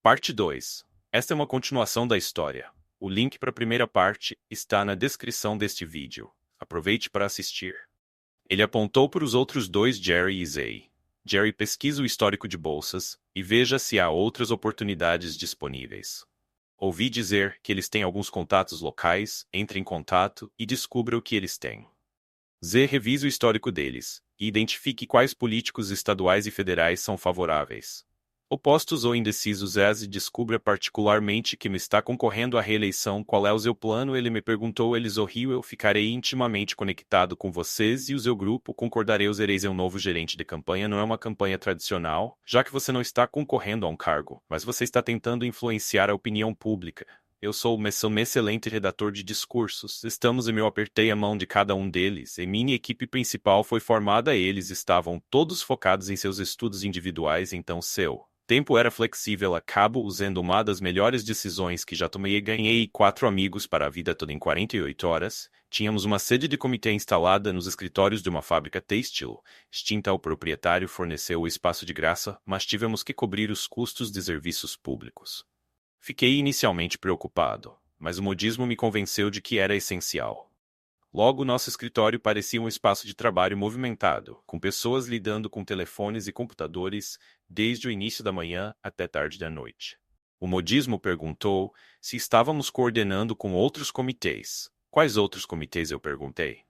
Parte 2. Esta é uma continuação da história. O link para a primeira parte está na descrição deste vídeo. Aproveite para assistir. Ele apontou para os outros dois Jerry e Zay. Jerry pesquisa o histórico de bolsas e veja se há outras oportunidades disponíveis. Ouvi dizer que eles têm alguns contatos locais, entre em contato e descubra o que eles têm. Z revisa o histórico deles e identifique quais políticos estaduais e federais são favoráveis. Opostos ou indecisos, e descubra particularmente que me está concorrendo à reeleição. Qual é o seu plano? Ele me perguntou. Eles sorriu. Eu ficarei intimamente conectado com vocês e o seu grupo. Concordarei. Os sereis um novo gerente de campanha. Não é uma campanha tradicional, já que você não está concorrendo a um cargo, mas você está tentando influenciar a opinião pública. Eu sou um excelente redator de discursos. Eu apertei a mão de cada um deles, e minha equipe principal foi formada. Eles estavam todos focados em seus estudos individuais, então seu tempo era flexível. Acabo usando uma das melhores decisões que já tomei e ganhei 4 amigos para a vida toda em 48 horas. Tínhamos uma sede de comitê instalada nos escritórios de uma fábrica têxtil. Extinta, o proprietário forneceu o espaço de graça, mas tivemos que cobrir os custos de serviços públicos. Fiquei inicialmente preocupado, mas o modismo me convenceu de que era essencial. Logo, nosso escritório parecia um espaço de trabalho movimentado, com pessoas lidando com telefones e computadores, desde o início da manhã até tarde da noite. O modismo perguntou se estávamos coordenando com outros comitês. Quais outros comitês? Eu perguntei.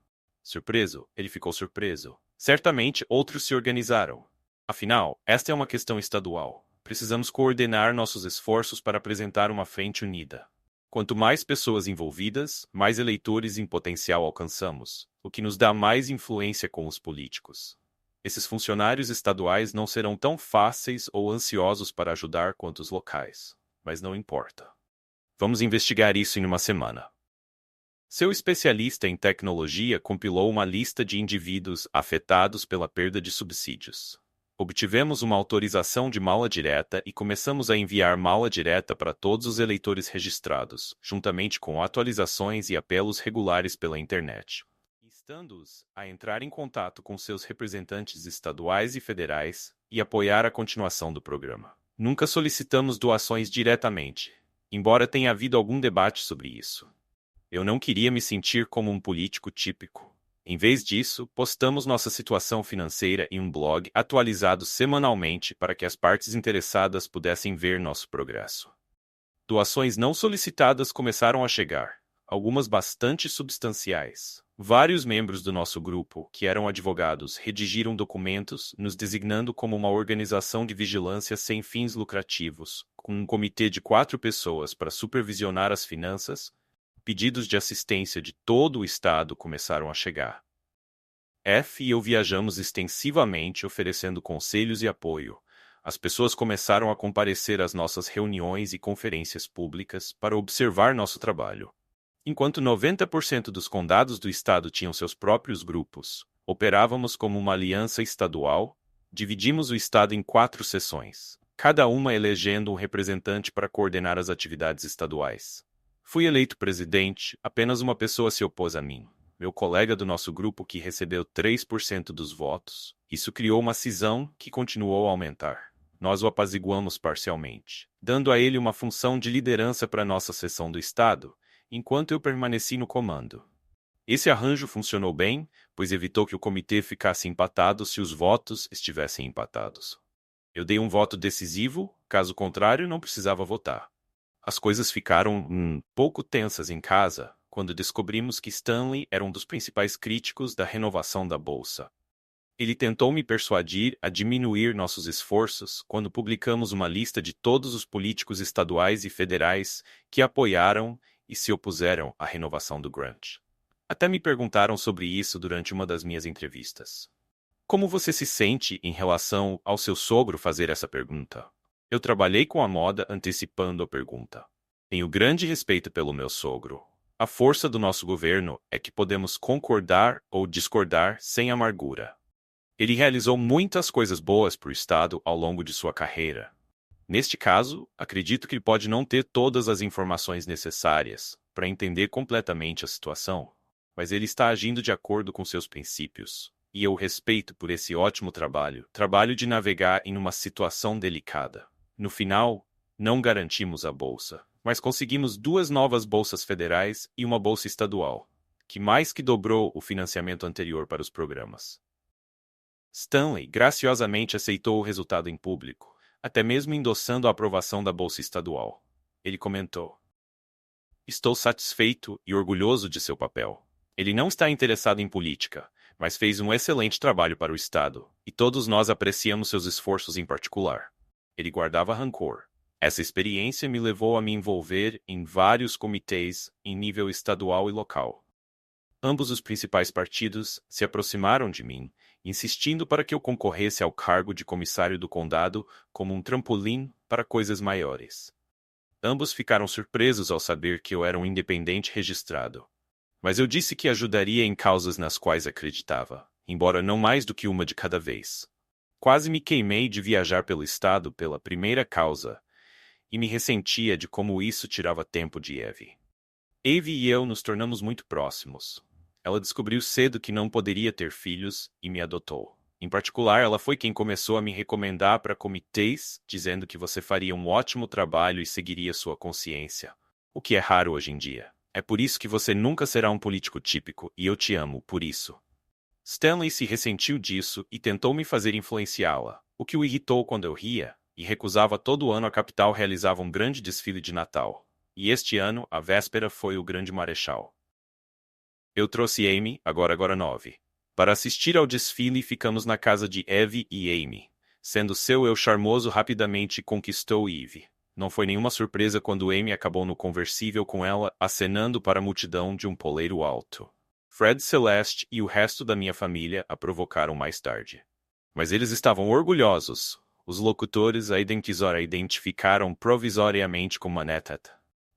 Surpreso, ele ficou surpreso. Certamente outros se organizaram. Afinal, esta é uma questão estadual. Precisamos coordenar nossos esforços para apresentar uma frente unida. Quanto mais pessoas envolvidas, mais eleitores em potencial alcançamos, o que nos dá mais influência com os políticos. Esses funcionários estaduais não serão tão fáceis ou ansiosos para ajudar quanto os locais, mas não importa. Vamos investigar isso em uma semana. Seu especialista em tecnologia compilou uma lista de indivíduos afetados pela perda de subsídios. Obtivemos uma autorização de mala direta e começamos a enviar mala direta para todos os eleitores registrados, juntamente com atualizações e apelos regulares pela internet. Instando-os a entrar em contato com seus representantes estaduais e federais e apoiar a continuação do programa. Nunca solicitamos doações diretamente, embora tenha havido algum debate sobre isso. Eu não queria me sentir como um político típico. Em vez disso, postamos nossa situação financeira em um blog atualizado semanalmente para que as partes interessadas pudessem ver nosso progresso. Doações não solicitadas começaram a chegar, algumas bastante substanciais. Vários membros do nosso grupo, que eram advogados, redigiram documentos nos designando como uma organização de vigilância sem fins lucrativos, com um comitê de 4 pessoas para supervisionar as finanças. Pedidos de assistência de todo o estado começaram a chegar. F e eu viajamos extensivamente oferecendo conselhos e apoio. As pessoas começaram a comparecer às nossas reuniões e conferências públicas para observar nosso trabalho. Enquanto 90% dos condados do estado tinham seus próprios grupos, operávamos como uma aliança estadual. Dividimos o estado em 4 seções, cada uma elegendo um representante para coordenar as atividades estaduais. Fui eleito presidente, apenas uma pessoa se opôs a mim, meu colega do nosso grupo, que recebeu 3% dos votos. Isso criou uma cisão que continuou a aumentar. Nós o apaziguamos parcialmente, dando a ele uma função de liderança para nossa seção do estado, enquanto eu permaneci no comando. Esse arranjo funcionou bem, pois evitou que o comitê ficasse empatado se os votos estivessem empatados. Eu dei um voto decisivo, caso contrário não precisava votar. As coisas ficaram pouco tensas em casa quando descobrimos que Stanley era um dos principais críticos da renovação da bolsa. Ele tentou me persuadir a diminuir nossos esforços quando publicamos uma lista de todos os políticos estaduais e federais que apoiaram e se opuseram à renovação do grant. Até me perguntaram sobre isso durante uma das minhas entrevistas. Como você se sente em relação ao seu sogro fazer essa pergunta? Eu trabalhei com a moda antecipando a pergunta. Tenho grande respeito pelo meu sogro. A força do nosso governo é que podemos concordar ou discordar sem amargura. Ele realizou muitas coisas boas para o Estado ao longo de sua carreira. Neste caso, acredito que ele pode não ter todas as informações necessárias para entender completamente a situação, mas ele está agindo de acordo com seus princípios, e eu o respeito por esse ótimo trabalho de navegar em uma situação delicada. No final, Não garantimos a bolsa, mas conseguimos 2 novas bolsas federais e uma bolsa estadual, que mais que dobrou o financiamento anterior para os programas. Stanley graciosamente aceitou o resultado em público, até mesmo endossando a aprovação da bolsa estadual. Ele comentou: "Estou satisfeito e orgulhoso de seu papel. Ele não está interessado em política, mas fez um excelente trabalho para o Estado, e todos nós apreciamos seus esforços em particular." Ele guardava rancor. Essa experiência me levou a me envolver em vários comitês em nível estadual e local. Ambos os principais partidos se aproximaram de mim, insistindo para que eu concorresse ao cargo de comissário do condado como um trampolim para coisas maiores. Ambos ficaram surpresos ao saber que eu era um independente registrado. Mas eu disse que ajudaria em causas nas quais acreditava, embora não mais do que uma de cada vez. Quase me queimei de viajar pelo estado pela primeira causa, e me ressentia de como isso tirava tempo de Eve. Eve e eu nos tornamos muito próximos. Ela descobriu cedo que não poderia ter filhos e me adotou. Em particular, ela foi quem começou a me recomendar para comitês, dizendo que você faria um ótimo trabalho e seguiria sua consciência, o que é raro hoje em dia. É por isso que você nunca será um político típico, e eu te amo por isso. Stanley se ressentiu disso e tentou me fazer influenciá-la, o que o irritou quando eu ria, e recusava todo ano a capital realizava um grande desfile de Natal. E este ano, a véspera foi o Grande Marechal. Eu trouxe Amy, agora 9. Para assistir ao desfile ficamos na casa de Eve e Amy. Sendo seu eu charmoso rapidamente conquistou Eve. Não foi nenhuma surpresa quando Amy acabou no conversível com ela, acenando para a multidão de um poleiro alto. Fred Celeste e o resto da minha família a provocaram mais tarde. Mas eles estavam orgulhosos. Os locutores a identificaram provisoriamente como Manettat.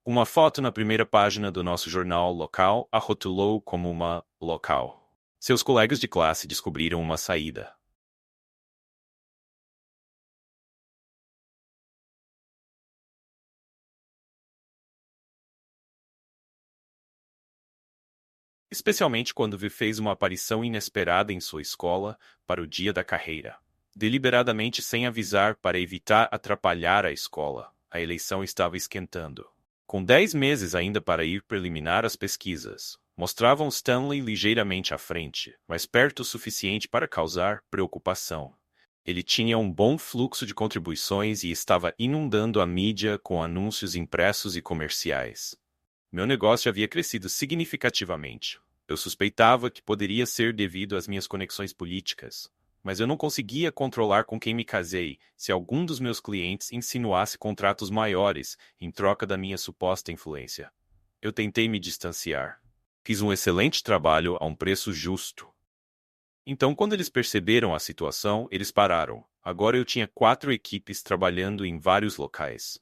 Uma foto na primeira página do nosso jornal local a rotulou como uma local. Seus colegas de classe descobriram uma saída. Especialmente quando Vi fez uma aparição inesperada em sua escola para o dia da carreira. Deliberadamente sem avisar para evitar atrapalhar a escola, a eleição estava esquentando. Com 10 meses ainda para ir preliminar às pesquisas, mostravam Stanley ligeiramente à frente, mas perto o suficiente para causar preocupação. Ele tinha um bom fluxo de contribuições e estava inundando a mídia com anúncios impressos e comerciais. Meu negócio havia crescido significativamente. Eu suspeitava que poderia ser devido às minhas conexões políticas, mas eu não conseguia controlar com quem me casei se algum dos meus clientes insinuasse contratos maiores em troca da minha suposta influência. Eu tentei me distanciar. Fiz um excelente trabalho a um preço justo. Então, quando eles perceberam a situação, eles pararam. Agora eu tinha 4 equipes trabalhando em vários locais.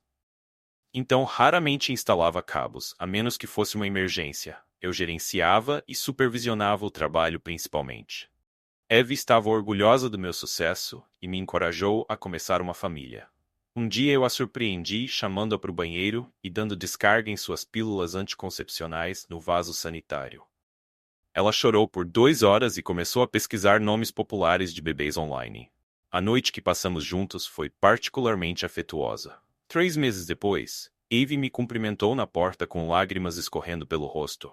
Então, raramente instalava cabos, a menos que fosse uma emergência. Eu gerenciava e supervisionava o trabalho principalmente. Eve estava orgulhosa do meu sucesso e me encorajou a começar uma família. Um dia eu a surpreendi chamando-a para o banheiro e dando descarga em suas pílulas anticoncepcionais no vaso sanitário. Ela chorou por 2 horas e começou a pesquisar nomes populares de bebês online. A noite que passamos juntos foi particularmente afetuosa. 3 meses depois, Eve me cumprimentou na porta com lágrimas escorrendo pelo rosto.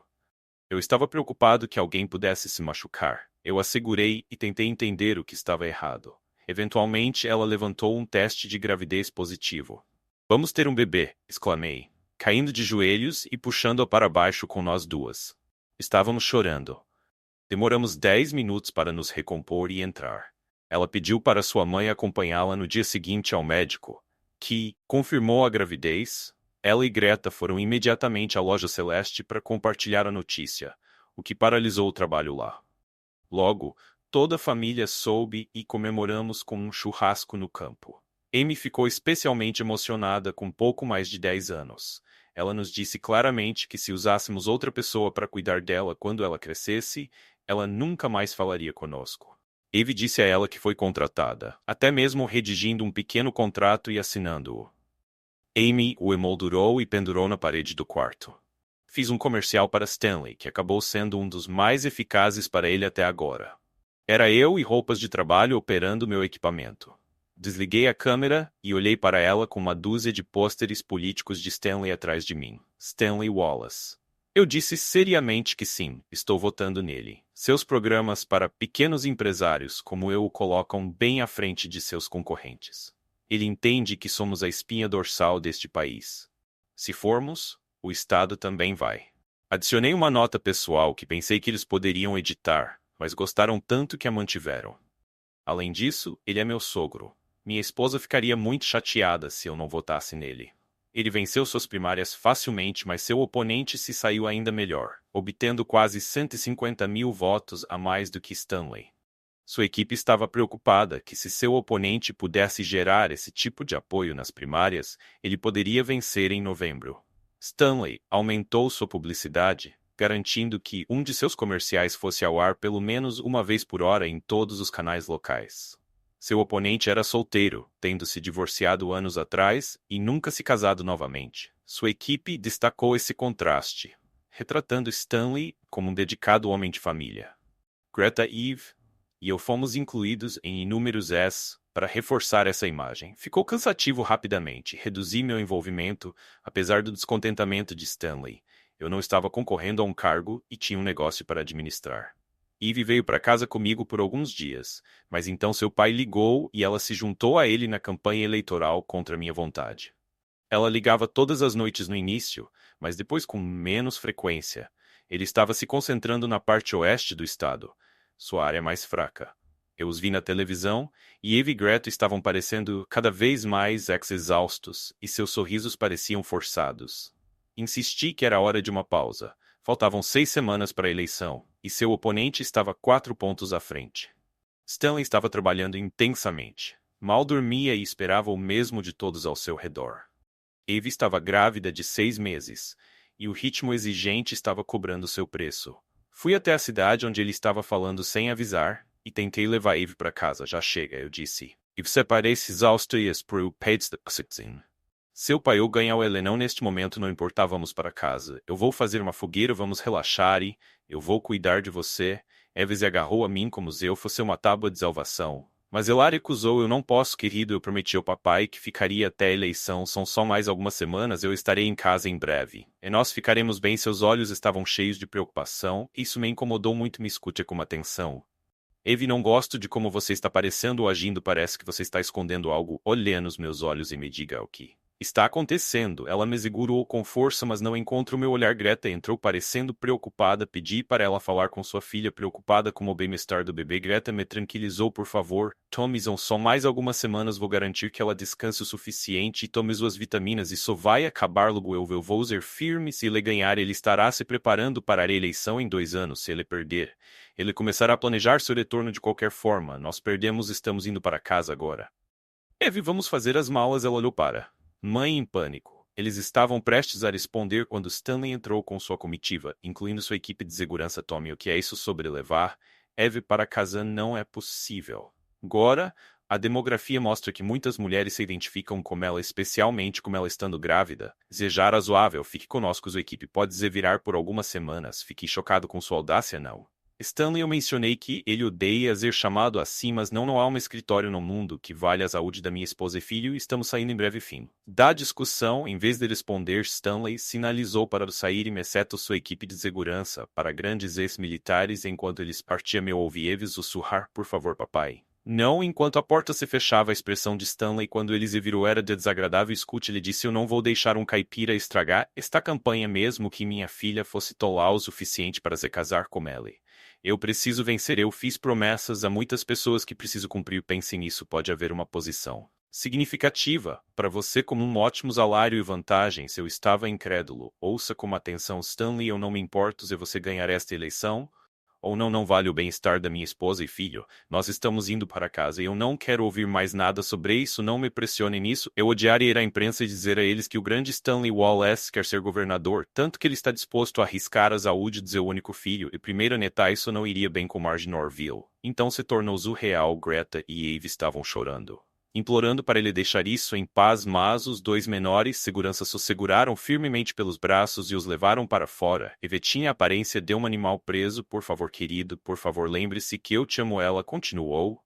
Eu estava preocupado que alguém pudesse se machucar. Eu a segurei e tentei entender o que estava errado. Eventualmente, ela levantou um teste de gravidez positivo. "Vamos ter um bebê", exclamei, caindo de joelhos e puxando-a para baixo com nós duas. Estávamos chorando. Demoramos 10 minutos para nos recompor e entrar. Ela pediu para sua mãe acompanhá-la no dia seguinte ao médico, que confirmou a gravidez. Ela e Greta foram imediatamente à Loja Celeste para compartilhar a notícia, o que paralisou o trabalho lá. Logo, toda a família soube e comemoramos com um churrasco no campo. Amy ficou especialmente emocionada com pouco mais de 10 anos. Ela nos disse claramente que se usássemos outra pessoa para cuidar dela quando ela crescesse, ela nunca mais falaria conosco. Eve disse a ela que foi contratada, até mesmo redigindo um pequeno contrato e assinando-o. Amy o emoldurou e pendurou na parede do quarto. Fiz um comercial para Stanley, que acabou sendo um dos mais eficazes para ele até agora. Era eu e roupas de trabalho operando meu equipamento. Desliguei a câmera e olhei para ela com uma dúzia de pôsteres políticos de Stanley atrás de mim. Stanley Wallace. Eu disse seriamente que sim, estou votando nele. Seus programas para pequenos empresários como eu o colocam bem à frente de seus concorrentes. Ele entende que somos a espinha dorsal deste país. Se formos, o Estado também vai. Adicionei uma nota pessoal que pensei que eles poderiam editar, mas gostaram tanto que a mantiveram. Além disso, ele é meu sogro. Minha esposa ficaria muito chateada se eu não votasse nele. Ele venceu suas primárias facilmente, mas seu oponente se saiu ainda melhor, obtendo quase 150 mil votos a mais do que Stanley. Sua equipe estava preocupada que se seu oponente pudesse gerar esse tipo de apoio nas primárias, ele poderia vencer em novembro. Stanley aumentou sua publicidade, garantindo que um de seus comerciais fosse ao ar pelo menos uma vez por hora em todos os canais locais. Seu oponente era solteiro, tendo se divorciado anos atrás e nunca se casado novamente. Sua equipe destacou esse contraste, retratando Stanley como um dedicado homem de família. Greta Eve e eu fomos incluídos em inúmeros ads para reforçar essa imagem. Ficou cansativo rapidamente, reduzi meu envolvimento, apesar do descontentamento de Stanley. Eu não estava concorrendo a um cargo e tinha um negócio para administrar. Eve veio para casa comigo por alguns dias, mas então seu pai ligou e ela se juntou a ele na campanha eleitoral contra minha vontade. Ela ligava todas as noites no início, mas depois com menos frequência. Ele estava se concentrando na parte oeste do estado, sua área mais fraca. Eu os vi na televisão, e Eve e Greta estavam parecendo cada vez mais exaustos, e seus sorrisos pareciam forçados. Insisti que era hora de uma pausa. Faltavam 6 semanas para a eleição, e seu oponente estava 4 pontos à frente. Stanley estava trabalhando intensamente. Mal dormia e esperava o mesmo de todos ao seu redor. Eve estava grávida de 6 meses, e o ritmo exigente estava cobrando seu preço. Fui até a cidade onde ele estava falando sem avisar, e tentei levar Eve para casa. Já chega, eu disse. Eve se parece exausto e espero peitos de oxigênio. Seu pai ou ganhar o Helenão neste momento não importa, vamos para casa. Eu vou fazer uma fogueira, vamos relaxar e eu vou cuidar de você. Eve se agarrou a mim como se eu fosse uma tábua de salvação. Mas ela recusou, eu não posso, querido, eu prometi ao papai que ficaria até a eleição, são só mais algumas semanas, eu estarei em casa em breve. E nós ficaremos bem, seus olhos estavam cheios de preocupação, isso me incomodou muito, me escute com atenção. Eve, não gosto de como você está parecendo ou agindo, parece que você está escondendo algo, olhe nos meus olhos e me diga o que está acontecendo. Ela me segurou com força, mas não encontra o meu olhar. Greta entrou parecendo preocupada. Pedi para ela falar com sua filha, preocupada com o bem-estar do bebê. Greta me tranquilizou, por favor. Tome só mais algumas semanas, vou garantir que ela descanse o suficiente e tome suas vitaminas. Isso vai acabar logo. Eu vou ser firme. Se ele ganhar, ele estará se preparando para a eleição em 2 anos. Se ele perder, ele começará a planejar seu retorno de qualquer forma. Nós perdemos, estamos indo para casa agora. Eve, vamos fazer as malas. Ela olhou para mãe em pânico. Eles estavam prestes a responder quando Stanley entrou com sua comitiva, incluindo sua equipe de segurança. Tome, o que é isso sobre levar Eve para casa? Não é possível. Agora, a demografia mostra que muitas mulheres se identificam com ela, especialmente com ela estando grávida. Desejar razoável, fique conosco, sua equipe pode se virar por algumas semanas. Fiquei chocado com sua audácia, não. Stanley, eu mencionei que ele odeia ser chamado assim, mas não há um escritório no mundo que valha a saúde da minha esposa e filho, e estamos saindo em breve. Fim da discussão. Em vez de responder, Stanley sinalizou para sair e exceto sua equipe de segurança para grandes ex-militares. Enquanto eles partiam, eu ouvi Eve sussurrar, por favor, papai. Não, enquanto a porta se fechava. A expressão de Stanley quando ele se virou era de desagradável. Escute, ele disse, eu não vou deixar um caipira estragar esta campanha, mesmo que minha filha fosse tola o suficiente para se casar com ele. Eu preciso vencer. Eu fiz promessas a muitas pessoas que preciso cumprir. Pense nisso. Pode haver uma posição significativa para você como um ótimo salário e vantagens. Eu estava incrédulo. Ouça com atenção, Stanley, eu não me importo se você ganhar esta eleição ou não vale o bem-estar da minha esposa e filho. Nós estamos indo para casa e eu não quero ouvir mais nada sobre isso. Não me pressione nisso. Eu odiaria ir à imprensa e dizer a eles que o grande Stanley Wallace quer ser governador, tanto que ele está disposto a arriscar a saúde de seu único filho, e primeiro neta isso não iria bem com Marge Norville. Então se tornou surreal. Greta e Eve estavam chorando, implorando para ele deixar isso em paz, mas os 2 menores seguranças os seguraram firmemente pelos braços e os levaram para fora. Eve tinha a aparência de um animal preso. Por favor, querido, por favor, lembre-se que eu te amo. Ela continuou.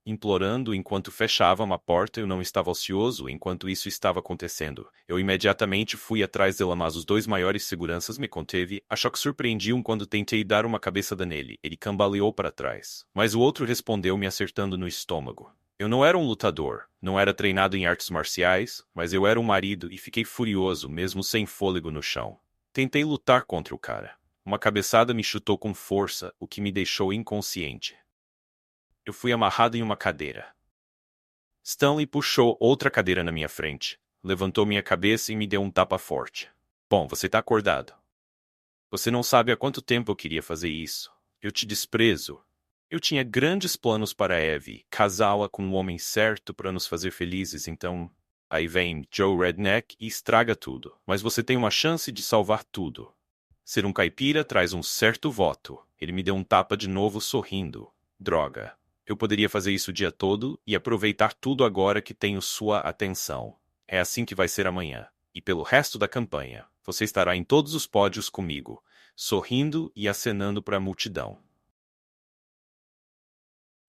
implorando enquanto fechava uma porta. Eu não estava ocioso enquanto isso estava acontecendo. Eu imediatamente fui atrás dela, mas os dois maiores seguranças me conteve. Achou que surpreendiam quando tentei dar uma cabeçada nele. Ele cambaleou para trás. Mas o outro respondeu me acertando no estômago. Eu não era um lutador, não era treinado em artes marciais, mas eu era um marido e fiquei furioso mesmo sem fôlego no chão. Tentei lutar contra o cara. Uma cabeçada me chutou com força, o que me deixou inconsciente. Eu fui amarrado em uma cadeira. Stanley puxou outra cadeira na minha frente, levantou minha cabeça e me deu um tapa forte. Bom, você tá acordado. Você não sabe há quanto tempo eu queria fazer isso. Eu te desprezo. Eu tinha grandes planos para Evie, casá-la com o homem certo para nos fazer felizes, então... Aí vem Joe Redneck e estraga tudo. Mas você tem uma chance de salvar tudo. Ser um caipira traz um certo voto. Ele me deu um tapa de novo sorrindo. Droga. Eu poderia fazer isso o dia todo e aproveitar tudo agora que tenho sua atenção. É assim que vai ser amanhã. E pelo resto da campanha, você estará em todos os pódios comigo, sorrindo e acenando para a multidão.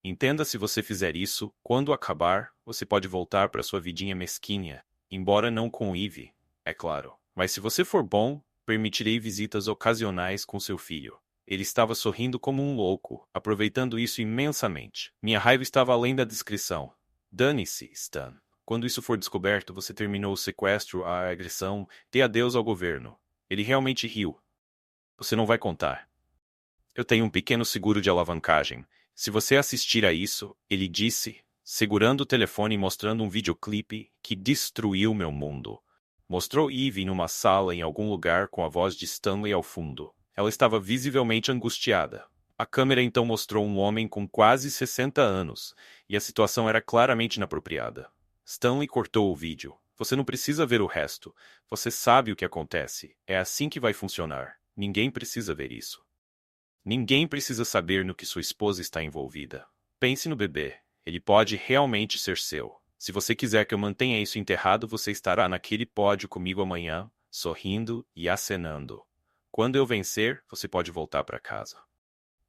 Entenda, se você fizer isso, quando acabar, você pode voltar para sua vidinha mesquinha, embora não com Eve, é claro. Mas se você for bom, permitirei visitas ocasionais com seu filho. Ele estava sorrindo como um louco, aproveitando isso imensamente. Minha raiva estava além da descrição. Dane-se, Stan. Quando isso for descoberto, você terminou o sequestro, a agressão, dê adeus ao governo. Ele realmente riu. Você não vai contar. Eu tenho um pequeno seguro de alavancagem. Se você assistir a isso, ele disse, segurando o telefone e mostrando um videoclipe que destruiu meu mundo. Mostrou Eve numa sala em algum lugar com a voz de Stanley ao fundo. Ela estava visivelmente angustiada. A câmera então mostrou um homem com quase 60 anos, e a situação era claramente inapropriada. Stanley cortou o vídeo. Você não precisa ver o resto. Você sabe o que acontece. É assim que vai funcionar. Ninguém precisa ver isso. Ninguém precisa saber no que sua esposa está envolvida. Pense no bebê. Ele pode realmente ser seu. Se você quiser que eu mantenha isso enterrado, você estará naquele pódio comigo amanhã, sorrindo e acenando. Quando eu vencer, você pode voltar para casa.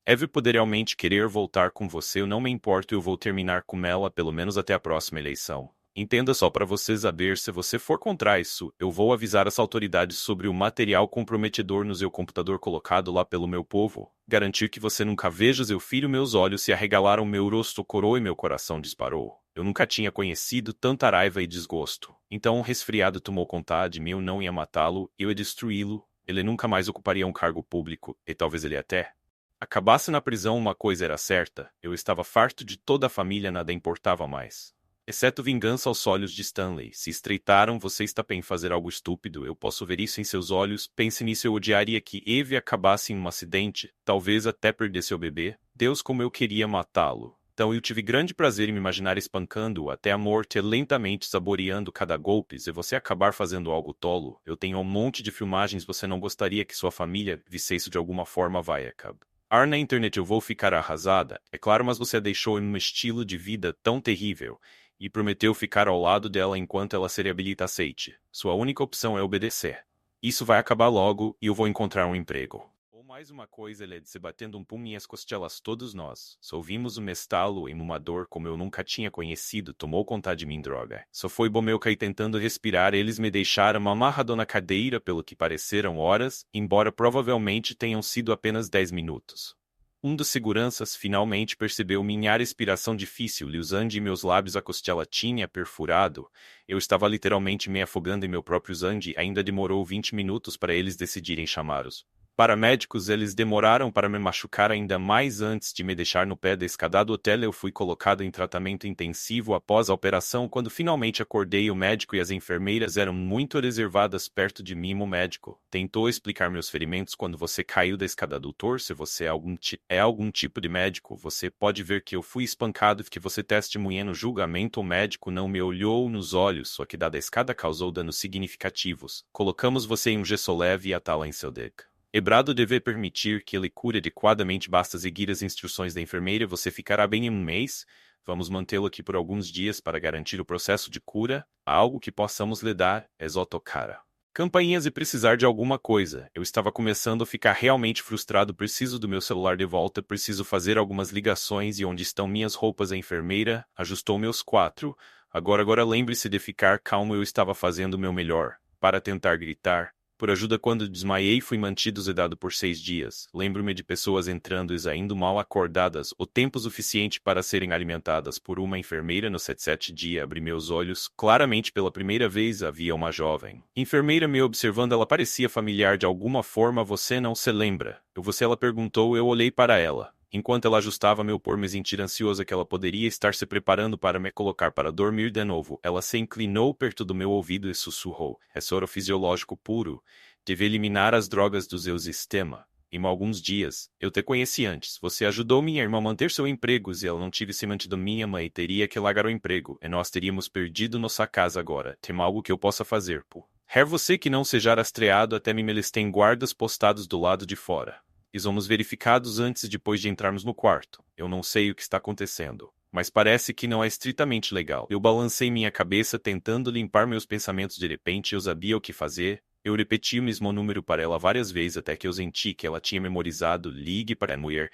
Eve poder realmente querer voltar com você, eu não me importo, eu vou terminar com ela pelo menos até a próxima eleição. Entenda, só para você saber, se você for contra isso, eu vou avisar as autoridades sobre o material comprometedor no seu computador colocado lá pelo meu povo. Garantir que você nunca veja seu filho. Meus olhos se arregalaram, meu rosto corou e meu coração disparou. Eu nunca tinha conhecido tanta raiva e desgosto. Então um resfriado tomou conta de mim. Eu não ia matá-lo, eu ia destruí-lo. Ele nunca mais ocuparia um cargo público, e talvez ele até acabasse na prisão. Uma coisa era certa, eu estava farto de toda a família, nada importava mais. Exceto vingança. Aos olhos de Stanley se estreitaram. Você está bem fazer algo estúpido, eu posso ver isso em seus olhos. Pense nisso, eu odiaria que Eve acabasse em um acidente, talvez até perdesse seu bebê. Deus, como eu queria matá-lo. Então eu tive grande prazer em me imaginar espancando-o até a morte, lentamente saboreando cada golpe, e você acabar fazendo algo tolo. Eu tenho um monte de filmagens. Você não gostaria que sua família visse isso de alguma forma? Vai acabar na internet. Eu vou ficar arrasada, é claro, mas você a deixou em um estilo de vida tão terrível e prometeu ficar ao lado dela enquanto ela se reabilita. Aceite. Sua única opção é obedecer. Isso vai acabar logo e eu vou encontrar um emprego. Ou mais uma coisa, ele se batendo um punho em as costelas. Todos nós só ouvimos um estalo e uma dor como eu nunca tinha conhecido tomou conta de mim. Droga. Só foi bom eu cair tentando respirar. Eles me deixaram amarrado na cadeira pelo que pareceram horas, embora provavelmente tenham sido apenas 10 minutos. Um dos seguranças finalmente percebeu minha respiração difícil e usando meus lábios a costela tinha perfurado. Eu estava literalmente me afogando em meu próprio sangue. Ainda demorou 20 minutos para eles decidirem chamar os paramédicos. Eles demoraram para me machucar ainda mais. Antes de me deixar no pé da escada do hotel, eu fui colocado em tratamento intensivo após a operação. Quando finalmente acordei, o médico e as enfermeiras eram muito reservadas perto de mim. O médico tentou explicar meus ferimentos. Quando você caiu da escada, doutor, se você é algum tipo de médico, você pode ver que eu fui espancado e que você testemunha no julgamento. O médico não me olhou nos olhos, só que da escada causou danos significativos. Colocamos você em um gesso leve e atá-la em seu deck. Ebrado deve permitir que ele cure adequadamente. Basta seguir as instruções da enfermeira. Você ficará bem em um mês. Vamos mantê-lo aqui por alguns dias para garantir o processo de cura. Algo que possamos lhe dar, exoto cara. Campainhas e precisar de alguma coisa. Eu estava começando a ficar realmente frustrado. Preciso do meu celular de volta. Preciso fazer algumas ligações. E onde estão minhas roupas? A enfermeira ajustou meus quatro. Agora lembre-se de ficar calmo. Eu estava fazendo o meu melhor. Para tentar gritar. Por ajuda quando desmaiei fui mantido sedado por 6 dias. Lembro-me de pessoas entrando e saindo mal acordadas, o tempo suficiente para serem alimentadas por uma enfermeira no 77 dia. Abri meus olhos, claramente pela primeira vez havia uma jovem enfermeira me observando. Ela parecia familiar de alguma forma. Você não se lembra? Ela perguntou. Eu olhei para ela. Enquanto ela ajustava meu por me sentir ansiosa que ela poderia estar se preparando para me colocar para dormir de novo. Ela se inclinou perto do meu ouvido e sussurrou. É soro fisiológico puro. Deve eliminar as drogas do seu sistema. Em alguns dias, eu te conheci antes. Você ajudou minha irmã a manter seu emprego. Se ela não tivesse mantido minha mãe, teria que largar o emprego. E nós teríamos perdido nossa casa agora. Tem algo que eu possa fazer, pô. Você que não seja rastreado até mim. Eles têm guardas postados do lado de fora. E somos verificados antes e depois de entrarmos no quarto. Eu não sei o que está acontecendo, mas parece que não é estritamente legal. Eu balancei minha cabeça tentando limpar meus pensamentos. De repente eu sabia o que fazer. Eu repeti o mesmo número para ela várias vezes até que eu senti que ela tinha memorizado. Ligue para a mulher.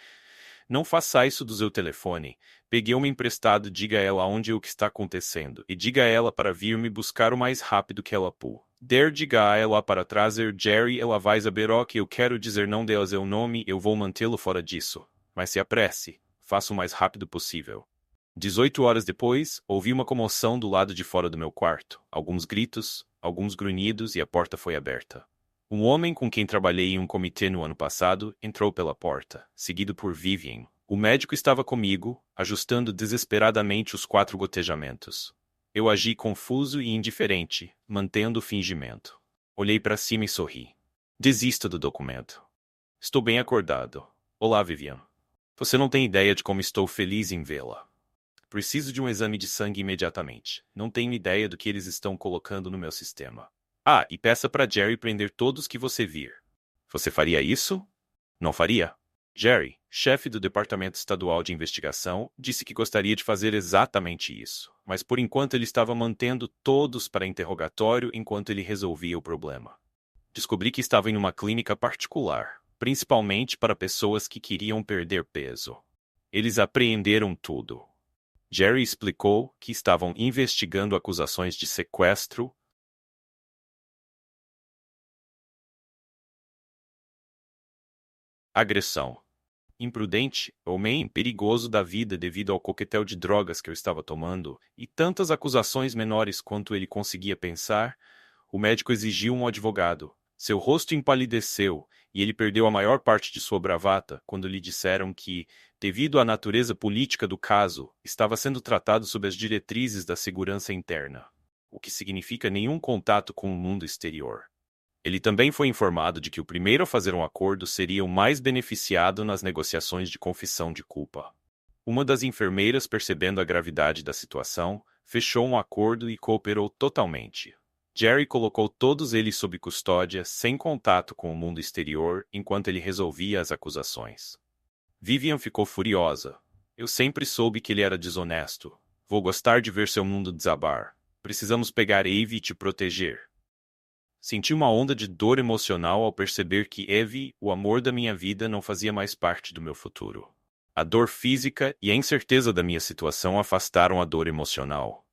Não faça isso do seu telefone. Peguei uma emprestado. Diga a ela onde o que está acontecendo. E diga a ela para vir me buscar o mais rápido que ela puder. Diga a ela para trazer Jerry. Ela vai saber o que eu quero dizer. Não dê o nome. Eu vou mantê-lo fora disso. Mas se apresse. Faça o mais rápido possível. 18 horas depois, ouvi uma comoção do lado de fora do meu quarto. Alguns gritos, alguns grunhidos e a porta foi aberta. Um homem com quem trabalhei em um comitê no ano passado entrou pela porta, seguido por Vivian. O médico estava comigo, ajustando desesperadamente os 4 gotejamentos. Eu agi confuso e indiferente, mantendo o fingimento. Olhei para cima e sorri. Desista do documento. Estou bem acordado. Olá, Vivian. Você não tem ideia de como estou feliz em vê-la. Preciso de um exame de sangue imediatamente. Não tenho ideia do que eles estão colocando no meu sistema. Ah, e peça para Jerry prender todos que você vir. Você faria isso? Não faria? Jerry, chefe do Departamento Estadual de Investigação, disse que gostaria de fazer exatamente isso, mas por enquanto ele estava mantendo todos para interrogatório enquanto ele resolvia o problema. Descobri que estava em uma clínica particular, principalmente para pessoas que queriam perder peso. Eles apreenderam tudo. Jerry explicou que estavam investigando acusações de sequestro, agressão, imprudente ou meio perigoso da vida devido ao coquetel de drogas que eu estava tomando, e tantas acusações menores quanto ele conseguia pensar. O médico exigiu um advogado. Seu rosto empalideceu, e ele perdeu a maior parte de sua bravata quando lhe disseram que, devido à natureza política do caso, estava sendo tratado sob as diretrizes da segurança interna, o que significa nenhum contato com o mundo exterior. Ele também foi informado de que o primeiro a fazer um acordo seria o mais beneficiado nas negociações de confissão de culpa. Uma das enfermeiras, percebendo a gravidade da situação, fechou um acordo e cooperou totalmente. Jerry colocou todos eles sob custódia, sem contato com o mundo exterior, enquanto ele resolvia as acusações. Vivian ficou furiosa. Eu sempre soube que ele era desonesto. Vou gostar de ver seu mundo desabar. Precisamos pegar Eve e te proteger. Senti uma onda de dor emocional ao perceber que Eve, o amor da minha vida, não fazia mais parte do meu futuro. A dor física e a incerteza da minha situação afastaram a dor emocional.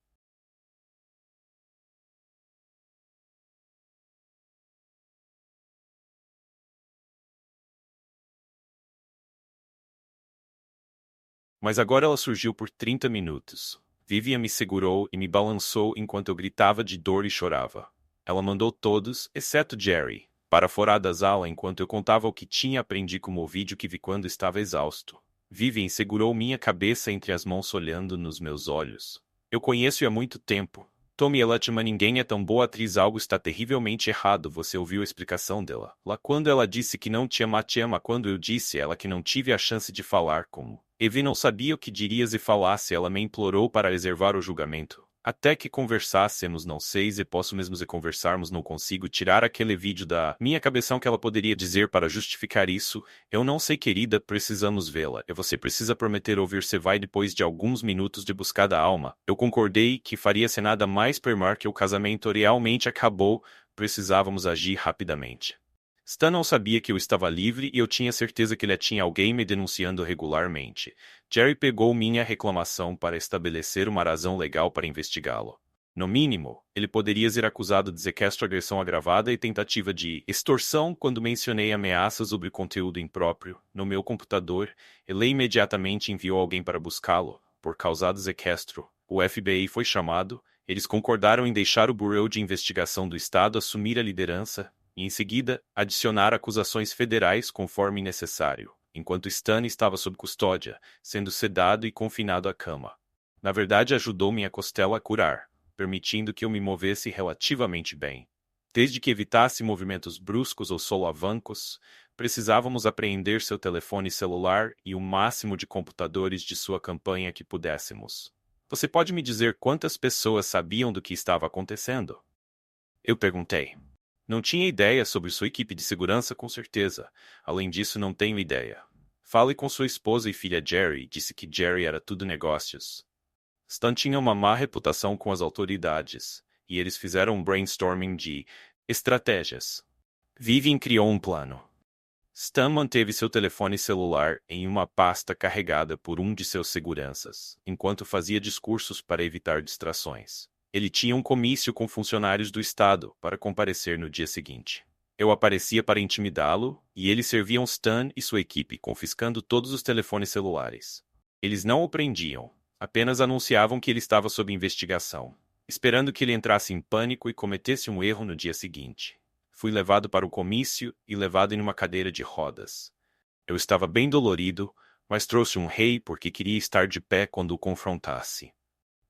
Mas agora ela surgiu por 30 minutos. Vivian me segurou e me balançou enquanto eu gritava de dor e chorava. Ela mandou todos, exceto Jerry, para fora da sala enquanto eu contava o que tinha aprendido com o vídeo que vi quando estava exausto. Vivian segurou minha cabeça entre as mãos olhando nos meus olhos. Eu conheço há muito tempo. Tommy Elachman, ninguém é tão boa atriz. Algo está terrivelmente errado. Você ouviu a explicação dela? Lá quando ela disse que não te ama, quando eu disse a ela que não tive a chance de falar como Evie não sabia o que dirias e falasse, ela me implorou para reservar o julgamento. Até que conversássemos, não sei se posso mesmo se conversarmos, não consigo tirar aquele vídeo da minha cabeça que ela poderia dizer para justificar isso. Eu não sei, querida, precisamos vê-la. E você precisa prometer ouvir se vai depois de alguns minutos de buscar da alma. Eu concordei que faria se nada mais permar que o casamento realmente acabou, Precisávamos agir rapidamente. Stan não sabia que eu estava livre e eu tinha certeza que ele tinha alguém me denunciando regularmente. Jerry pegou minha reclamação para estabelecer uma razão legal para investigá-lo. No mínimo, ele poderia ser acusado de sequestro, agressão agravada e tentativa de extorsão quando mencionei ameaças sobre conteúdo impróprio no meu computador. Ele imediatamente enviou alguém para buscá-lo. Por causa do sequestro, o FBI foi chamado. Eles concordaram em deixar o Bureau de Investigação do Estado assumir a liderança e, em seguida, adicionar acusações federais conforme necessário, enquanto Stan estava sob custódia, sendo sedado e confinado à cama. Na verdade, ajudou minha costela a curar, permitindo que eu me movesse relativamente bem. Desde que evitasse movimentos bruscos ou solavancos, precisávamos apreender seu telefone celular e o máximo de computadores de sua campanha que pudéssemos. Você pode me dizer quantas pessoas sabiam do que estava acontecendo? Eu perguntei. Não tinha ideia sobre sua equipe de segurança, com certeza. Além disso, não tenho ideia. Fale com sua esposa e filha Jerry. Disse que Jerry era tudo negócios. Stan tinha uma má reputação com as autoridades, e eles fizeram um brainstorming de estratégias. Vivian criou um plano. Stan manteve seu telefone celular em uma pasta carregada por um de seus seguranças, enquanto fazia discursos para evitar distrações. Ele tinha um comício com funcionários do Estado para comparecer no dia seguinte. Eu aparecia para intimidá-lo, e eles serviam Stan e sua equipe, confiscando todos os telefones celulares. Eles não o prendiam, apenas anunciavam que ele estava sob investigação, esperando que ele entrasse em pânico e cometesse um erro no dia seguinte. Fui levado para o comício e levado em uma cadeira de rodas. Eu estava bem dolorido, mas trouxe um rei porque queria estar de pé quando o confrontasse.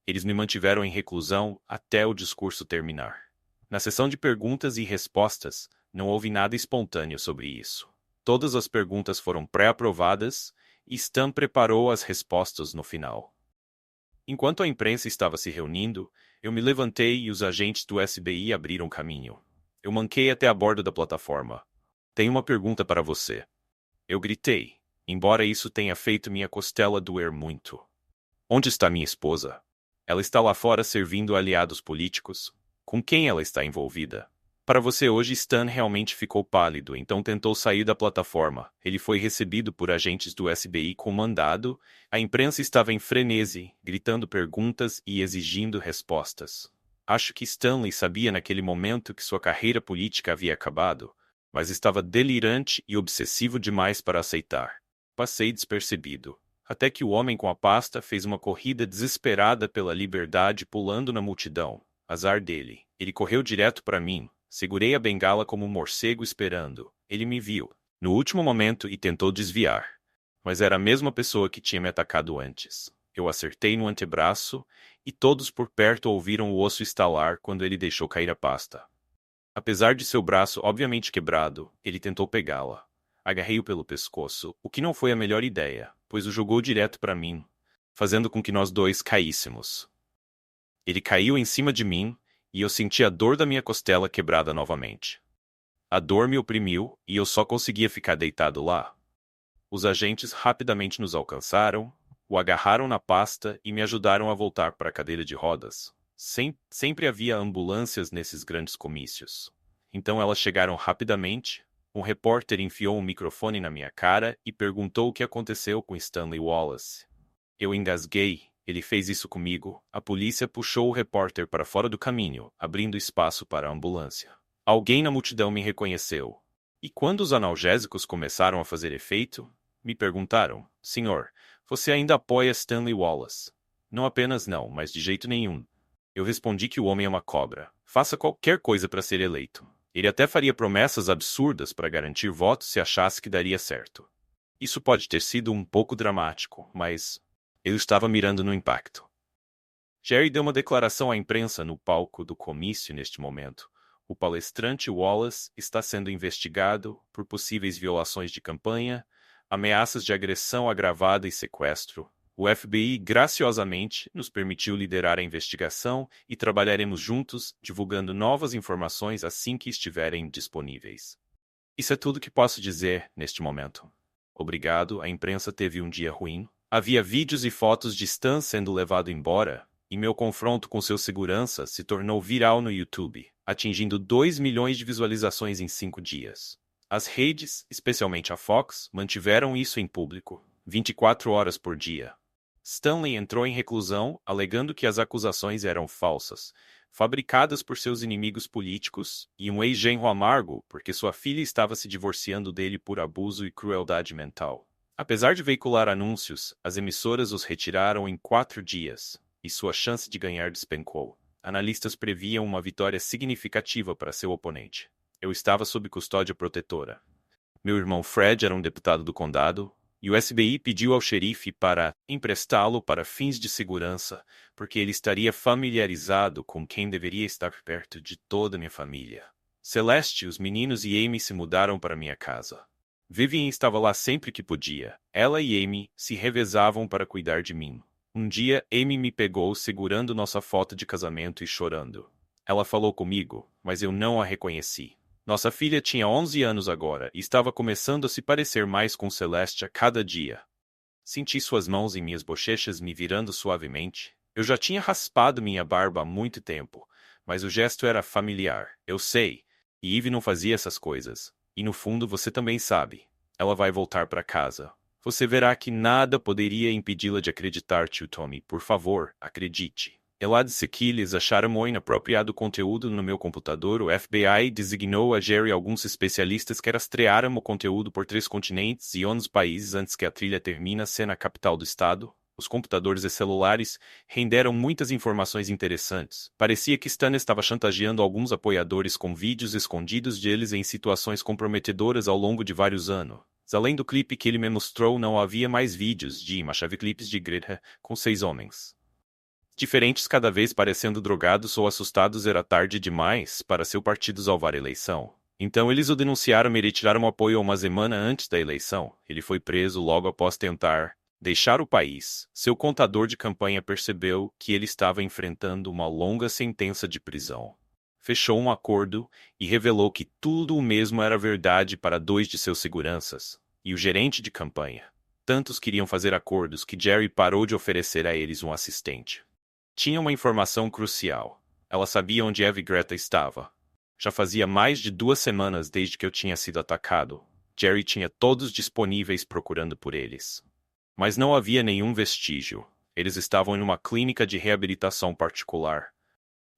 Eles me mantiveram em reclusão até o discurso terminar. Na sessão de perguntas e respostas, não houve nada espontâneo sobre isso. Todas as perguntas foram pré-aprovadas e Stan preparou as respostas no final. Enquanto a imprensa estava se reunindo, eu me levantei e os agentes do FBI abriram caminho. Eu manquei até a borda da plataforma. Tenho uma pergunta para você. Eu gritei, embora isso tenha feito minha costela doer muito. Onde está minha esposa? Ela está lá fora servindo aliados políticos? Com quem ela está envolvida? Para você hoje Stan realmente ficou pálido, então tentou sair da plataforma. Ele foi recebido por agentes do FBI com mandado. A imprensa estava em frenesi, gritando perguntas e exigindo respostas. Acho que Stanley sabia naquele momento que sua carreira política havia acabado, mas estava delirante e obsessivo demais para aceitar. Passei despercebido, até que o homem com a pasta fez uma corrida desesperada pela liberdade pulando na multidão. Azar dele. Ele correu direto para mim. Segurei a bengala como um morcego esperando. Ele me viu, no último momento, e tentou desviar. Mas era a mesma pessoa que tinha me atacado antes. Eu acertei no antebraço, e todos por perto ouviram o osso estalar quando ele deixou cair a pasta. Apesar de seu braço obviamente quebrado, ele tentou pegá-la. Agarrei-o pelo pescoço, o que não foi a melhor ideia, pois o jogou direto para mim, fazendo com que nós dois caíssemos. Ele caiu em cima de mim, e eu senti a dor da minha costela quebrada novamente. A dor me oprimiu, e eu só conseguia ficar deitado lá. Os agentes rapidamente nos alcançaram, o agarraram na pasta e me ajudaram a voltar para a cadeira de rodas. Sempre havia ambulâncias nesses grandes comícios. Então elas chegaram rapidamente. Um repórter enfiou um microfone na minha cara e perguntou o que aconteceu com Stanley Wallace. Eu engasguei. Ele fez isso comigo. A polícia puxou o repórter para fora do caminho, abrindo espaço para a ambulância. Alguém na multidão me reconheceu. E quando os analgésicos começaram a fazer efeito, me perguntaram: Senhor, você ainda apoia Stanley Wallace? Não apenas não, mas de jeito nenhum. Eu respondi que o homem é uma cobra. Faça qualquer coisa para ser eleito. Ele até faria promessas absurdas para garantir votos se achasse que daria certo. Isso pode ter sido um pouco dramático, mas eu estava mirando no impacto. Jerry deu uma declaração à imprensa no palco do comício neste momento. O palestrante Wallace está sendo investigado por possíveis violações de campanha, ameaças de agressão agravada e sequestro. O FBI graciosamente nos permitiu liderar a investigação e trabalharemos juntos, divulgando novas informações assim que estiverem disponíveis. Isso é tudo que posso dizer neste momento. Obrigado, a imprensa teve um dia ruim. Havia vídeos e fotos de Stan sendo levado embora, e meu confronto com seu segurança se tornou viral no YouTube. atingindo 2 milhões de visualizações em 5 dias. As redes, especialmente a Fox, mantiveram isso em público, 24 horas por dia. Stanley entrou em reclusão, alegando que as acusações eram falsas, fabricadas por seus inimigos políticos, e um ex-genro amargo porque sua filha estava se divorciando dele por abuso e crueldade mental. Apesar de veicular anúncios, as emissoras os retiraram em 4 dias, e sua chance de ganhar despencou. Analistas previam uma vitória significativa para seu oponente. Eu estava sob custódia protetora. Meu irmão Fred era um deputado do condado, e o FBI pediu ao xerife para emprestá-lo para fins de segurança, porque ele estaria familiarizado com quem deveria estar perto de toda minha família. Celeste, os meninos e Amy se mudaram para minha casa. Vivian estava lá sempre que podia. Ela e Amy se revezavam para cuidar de mim. Um dia, Amy me pegou segurando nossa foto de casamento e chorando. Ela falou comigo, mas eu não a reconheci. Nossa filha tinha 11 anos agora e estava começando a se parecer mais com Celeste a cada dia. Senti suas mãos em minhas bochechas me virando suavemente. Eu já tinha raspado minha barba há muito tempo, mas o gesto era familiar, eu sei. E Eve não fazia essas coisas. E no fundo você também sabe. Ela vai voltar para casa. Você verá que nada poderia impedi-la de acreditar, tio Tommy. Por favor, acredite. Ela disse que eles acharam inapropriado conteúdo no meu computador. O FBI designou a Jerry alguns especialistas que rastrearam o conteúdo por 3 continentes e 11 países antes que a trilha terminasse na capital do estado. Os computadores e celulares renderam muitas informações interessantes. Parecia que Stan estava chantageando alguns apoiadores com vídeos escondidos deles em situações comprometedoras ao longo de vários anos. Além do clipe que ele me mostrou, não havia mais vídeos de clipes de Greta com 6 homens diferentes, cada vez parecendo drogados ou assustados. Era tarde demais para seu partido salvar a eleição. Então eles o denunciaram e retiraram o apoio uma semana antes da eleição. Ele foi preso logo após tentar deixar o país. Seu contador de campanha percebeu que ele estava enfrentando uma longa sentença de prisão. Fechou um acordo e revelou que tudo o mesmo era verdade para 2 de seus seguranças e o gerente de campanha. Tantos queriam fazer acordos que Jerry parou de oferecer a eles um assistente. Tinha uma informação crucial. Ela sabia onde Eve e Greta estava. Já fazia mais de 2 semanas desde que eu tinha sido atacado. Jerry tinha todos disponíveis procurando por eles. Mas não havia nenhum vestígio. Eles estavam em uma clínica de reabilitação particular,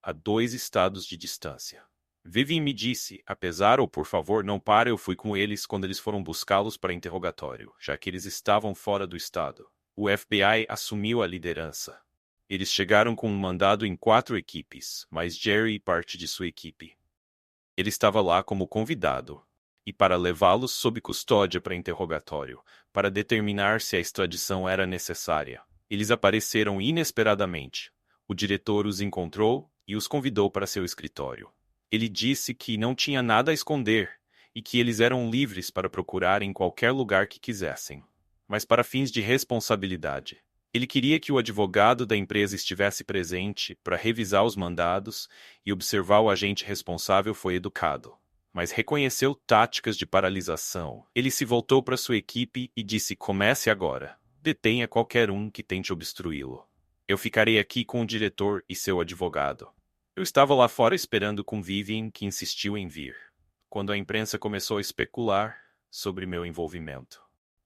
a 2 estados de distância. Vivian me disse, apesar ou por favor não pare, eu fui com eles quando eles foram buscá-los para interrogatório, já que eles estavam fora do estado. O FBI assumiu a liderança. Eles chegaram com um mandado em 4 equipes, mas Jerry e parte de sua equipe. Ele estava lá como convidado, e para levá-los sob custódia para interrogatório, para determinar se a extradição era necessária. Eles apareceram inesperadamente. O diretor os encontrou e os convidou para seu escritório. Ele disse que não tinha nada a esconder e que eles eram livres para procurar em qualquer lugar que quisessem. Mas para fins de responsabilidade, ele queria que o advogado da empresa estivesse presente para revisar os mandados e observar. O agente responsável foi educado, mas reconheceu táticas de paralisação. Ele se voltou para sua equipe e disse: comece agora. Detenha qualquer um que tente obstruí-lo. Eu ficarei aqui com o diretor e seu advogado. Eu estava lá fora esperando com Vivian, que insistiu em vir, quando a imprensa começou a especular sobre meu envolvimento.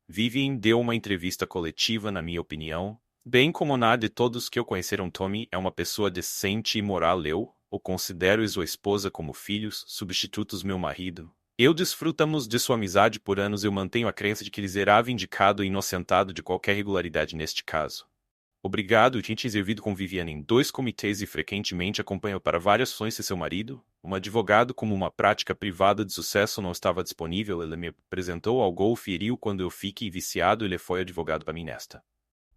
Vivian deu uma entrevista coletiva, na minha opinião, bem como nada de todos que eu conheceram. Tommy é uma pessoa decente e moral. Eu o considero e sua esposa como filhos, substitutos meu marido. Eu desfrutamos de sua amizade por anos. Eu mantenho a crença de que ele será vindicado e inocentado de qualquer irregularidade neste caso. Obrigado, tinha servido com Vivian em 2 comitês e frequentemente acompanhou para várias ações de seu marido. Um advogado como uma prática privada de sucesso não estava disponível. Ele me apresentou ao golfe e riu quando eu fiquei viciado. Ele foi advogado para mim nesta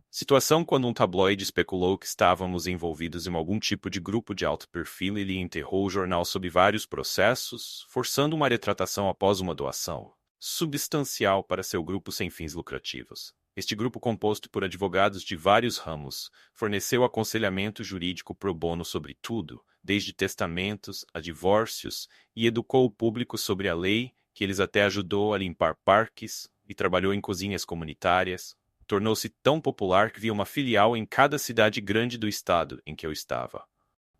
situação quando um tabloide especulou que estávamos envolvidos em algum tipo de grupo de alto perfil. Ele enterrou o jornal sob vários processos, forçando uma retratação após uma doação substancial para seu grupo sem fins lucrativos. Este grupo, composto por advogados de vários ramos, forneceu aconselhamento jurídico pro bono sobre tudo, desde testamentos a divórcios, e educou o público sobre a lei, que eles até ajudou a limpar parques, e trabalhou em cozinhas comunitárias. Tornou-se tão popular que havia uma filial em cada cidade grande do estado em que eu estava.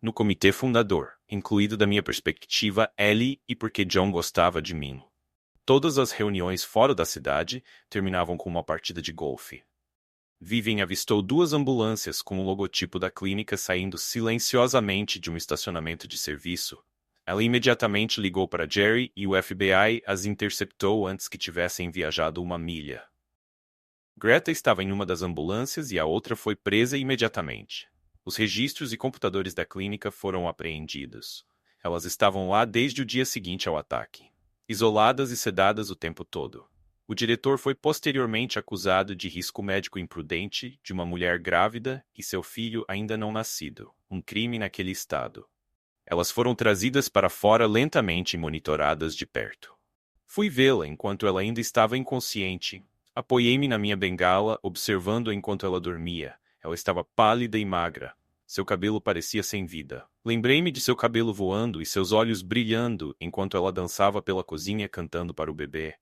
No comitê fundador, incluído da minha perspectiva Ellie e porque John gostava de mim. Todas as reuniões fora da cidade terminavam com uma partida de golfe. Vivian avistou duas ambulâncias com o logotipo da clínica saindo silenciosamente de um estacionamento de serviço. Ela imediatamente ligou para Jerry e o FBI as interceptou antes que tivessem viajado 1 milha. Greta estava em uma das ambulâncias e a outra foi presa imediatamente. Os registros e computadores da clínica foram apreendidos. Elas estavam lá desde o dia seguinte ao ataque, isoladas e sedadas o tempo todo. O diretor foi posteriormente acusado de risco médico imprudente de uma mulher grávida e seu filho ainda não nascido, um crime naquele estado. Elas foram trazidas para fora lentamente e monitoradas de perto. Fui vê-la enquanto ela ainda estava inconsciente. Apoiei-me na minha bengala, observando-a enquanto ela dormia. Ela estava pálida e magra. Seu cabelo parecia sem vida. Lembrei-me de seu cabelo voando e seus olhos brilhando enquanto ela dançava pela cozinha cantando para o bebê.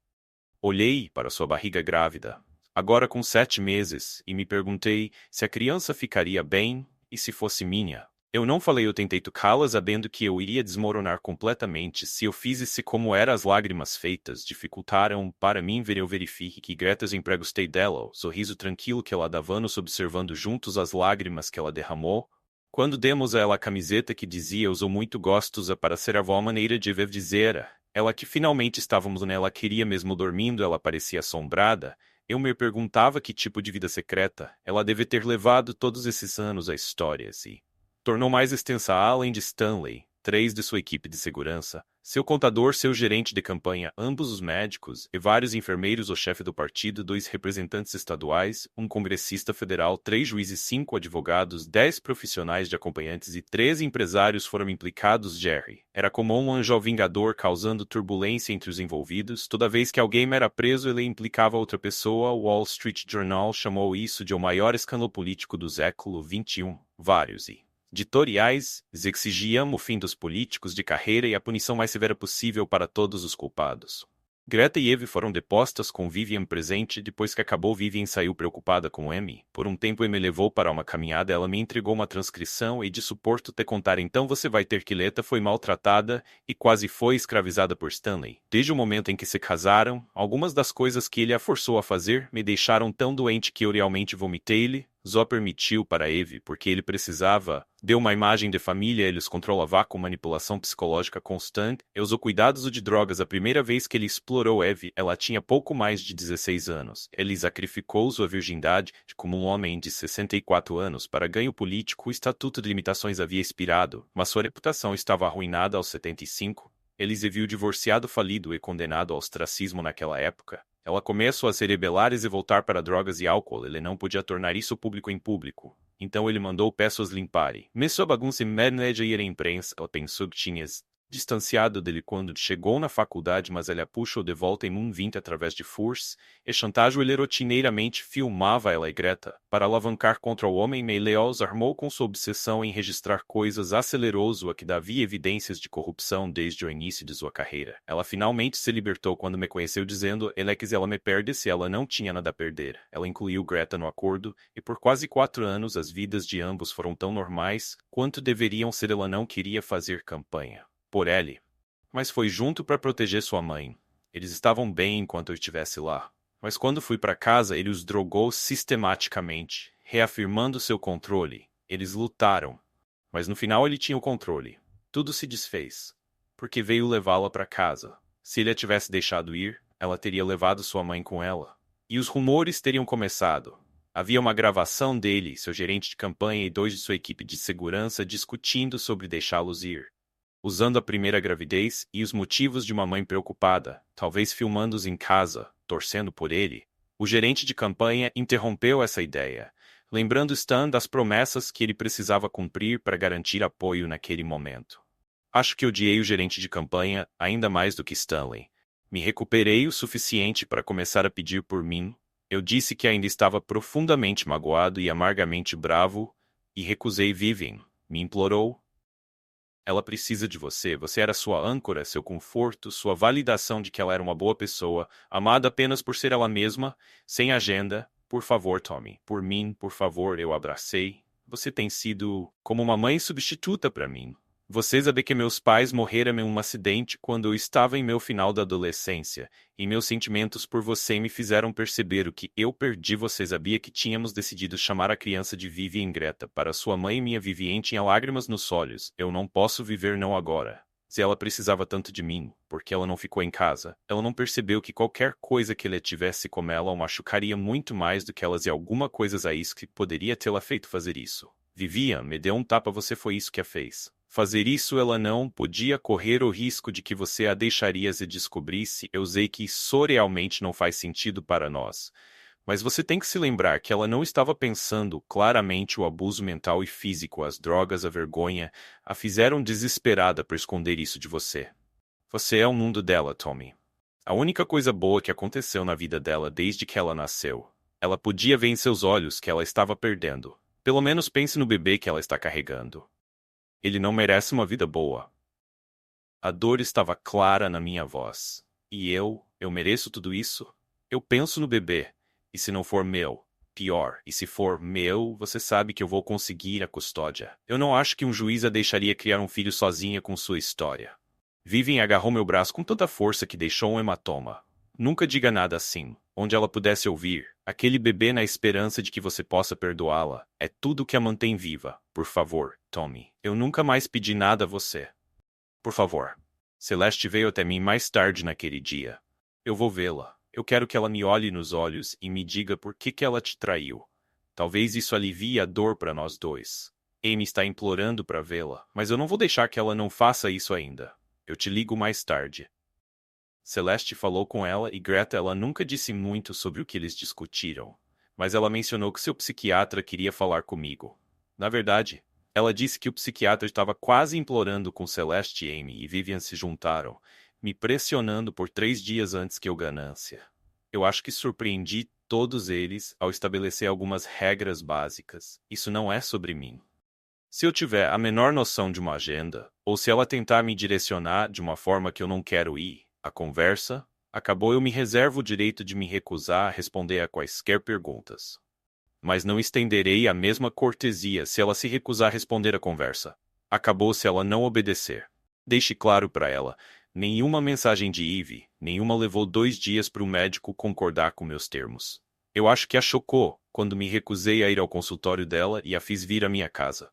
Olhei para sua barriga grávida, agora com 7 meses, e me perguntei se a criança ficaria bem e se fosse minha. Eu não falei, eu tentei tocá-la sabendo que eu iria desmoronar completamente se eu fizesse como era. As lágrimas feitas dificultaram para mim ver. Eu verifiquei que Greta empregostei dela, o sorriso tranquilo que ela dava-nos observando juntos as lágrimas que ela derramou. Quando demos a ela a camiseta que dizia usou muito gostosa para ser a avó maneira de dizer. Ela que finalmente estávamos nela queria mesmo dormindo, ela parecia assombrada. Eu me perguntava que tipo de vida secreta ela deve ter levado todos esses anos. A história se tornou mais extensa além de Stanley, 3 de sua equipe de segurança, seu contador, seu gerente de campanha, ambos os médicos e vários enfermeiros, o chefe do partido, 2 representantes estaduais, um congressista federal, 3 juízes, 5 advogados, 10 profissionais de acompanhantes e 13 empresários foram implicados. Jerry era como um anjo vingador causando turbulência entre os envolvidos. Toda vez que alguém era preso, ele implicava outra pessoa. O Wall Street Journal chamou isso de o maior escândalo político do século XXI. Vários editoriais exigiam o fim dos políticos de carreira e a punição mais severa possível para todos os culpados. Greta e Eve foram depostas com Vivian presente. Depois que acabou, Vivian saiu preocupada com Amy. Por um tempo, me levou para uma caminhada. Ela me entregou uma transcrição e de suporto te contar. Então você vai ter que Greta foi maltratada e quase foi escravizada por Stanley. Desde o momento em que se casaram, algumas das coisas que ele a forçou a fazer me deixaram tão doente que eu realmente vomitei-lhe. Zó permitiu para Eve porque ele precisava. Deu uma imagem de família, eles controlavam com manipulação psicológica constante. Eu usou cuidados de drogas. A primeira vez que ele explorou Eve, ela tinha pouco mais de 16 anos. Ele sacrificou sua virgindade como um homem de 64 anos para ganho político. O Estatuto de Limitações havia expirado, mas sua reputação estava arruinada aos 75. Ele se viu divorciado, falido e condenado ao ostracismo naquela época. Ela começou a se rebelar e voltar para drogas e álcool. Ele não podia tornar isso público em público. Então ele mandou pessoas limparem. Começou a bagunça e média ir à imprensa. Ela pensou que tinha distanciado dele quando chegou na faculdade, mas ele a puxou de volta em 20 através de força e chantagem. Ele rotineiramente filmava ela e Greta para alavancar contra o homem. Leos armou com sua obsessão em registrar coisas, acelerou-o a que havia evidências de corrupção desde o início de sua carreira. Ela finalmente se libertou quando me conheceu dizendo que ela me perde se ela não tinha nada a perder. Ela incluiu Greta no acordo e por quase 4 anos as vidas de ambos foram tão normais quanto deveriam ser. Ela não queria fazer campanha por ele, mas foi junto para proteger sua mãe. Eles estavam bem enquanto eu estivesse lá. Mas quando fui para casa, ele os drogou sistematicamente, reafirmando seu controle. Eles lutaram, mas no final ele tinha o controle. Tudo se desfez, porque veio levá-la para casa. Se ele a tivesse deixado ir, ela teria levado sua mãe com ela. E os rumores teriam começado. Havia uma gravação dele, seu gerente de campanha e 2 de sua equipe de segurança discutindo sobre deixá-los ir. Usando a primeira gravidez e os motivos de uma mãe preocupada, talvez filmando-os em casa, torcendo por ele. O gerente de campanha interrompeu essa ideia, lembrando Stan das promessas que ele precisava cumprir para garantir apoio naquele momento. Acho que odiei o gerente de campanha ainda mais do que Stanley. Me recuperei o suficiente para começar a pedir por mim. Eu disse que ainda estava profundamente magoado e amargamente bravo, e recusei. Vivian me implorou. Ela precisa de você. Você era sua âncora, seu conforto, sua validação de que ela era uma boa pessoa, amada apenas por ser ela mesma, sem agenda. Por favor, Tommy. Por mim, por favor. Eu abracei. Você tem sido como uma mãe substituta para mim. Você sabe que meus pais morreram em um acidente quando eu estava em meu final da adolescência, e meus sentimentos por você me fizeram perceber o que eu perdi. Você sabia que tínhamos decidido chamar a criança de Vivian Greta para sua mãe e minha Vivian tinha lágrimas nos olhos. Eu não posso viver não agora. Se ela precisava tanto de mim, porque ela não ficou em casa, ela não percebeu que qualquer coisa que ele tivesse com ela o machucaria muito mais do que elas e alguma coisa a isso que poderia tê-la feito fazer isso. Vivian, me deu um tapa, você foi isso que a fez. Fazer isso ela não podia correr o risco de que você a deixaria se descobrisse. Eu sei que isso realmente não faz sentido para nós. Mas você tem que se lembrar que ela não estava pensando claramente o abuso mental e físico, as drogas, a vergonha, a fizeram desesperada por esconder isso de você. Você é o mundo dela, Tommy. A única coisa boa que aconteceu na vida dela desde que ela nasceu. Ela podia ver em seus olhos que ela estava perdendo. Pelo menos pense no bebê que ela está carregando. Ele não merece uma vida boa. A dor estava clara na minha voz. E eu mereço tudo isso? Eu penso no bebê. E se não for meu? Pior, e se for meu, você sabe que eu vou conseguir a custódia. Eu não acho que um juiz a deixaria criar um filho sozinha com sua história. Vivian agarrou meu braço com tanta força que deixou um hematoma. Nunca diga nada assim, onde ela pudesse ouvir. Aquele bebê na esperança de que você possa perdoá-la. É tudo que a mantém viva. Por favor, Tommy. Eu nunca mais pedi nada a você. Por favor. Celeste veio até mim mais tarde naquele dia. Eu vou vê-la. Eu quero que ela me olhe nos olhos e me diga por que ela te traiu. Talvez isso alivie a dor para nós dois. Amy está implorando para vê-la, mas eu não vou deixar que ela não faça isso ainda. Eu te ligo mais tarde. Celeste falou com ela e Greta ela nunca disse muito sobre o que eles discutiram, mas ela mencionou que seu psiquiatra queria falar comigo. Na verdade, ela disse que o psiquiatra estava quase implorando com Celeste, Amy e Vivian se juntaram, me pressionando por 3 dias antes que eu ganância. Eu acho que surpreendi todos eles ao estabelecer algumas regras básicas. Isso não é sobre mim. Se eu tiver a menor noção de uma agenda, ou se ela tentar me direcionar de uma forma que eu não quero ir, a conversa acabou. Eu me reservo o direito de me recusar a responder a quaisquer perguntas. Mas não estenderei a mesma cortesia se ela se recusar a responder a conversa. Acabou se ela não obedecer. Deixe claro para ela. Nenhuma mensagem de Eve, nenhuma levou 2 dias para o médico concordar com meus termos. Eu acho que a chocou quando me recusei a ir ao consultório dela e a fiz vir à minha casa.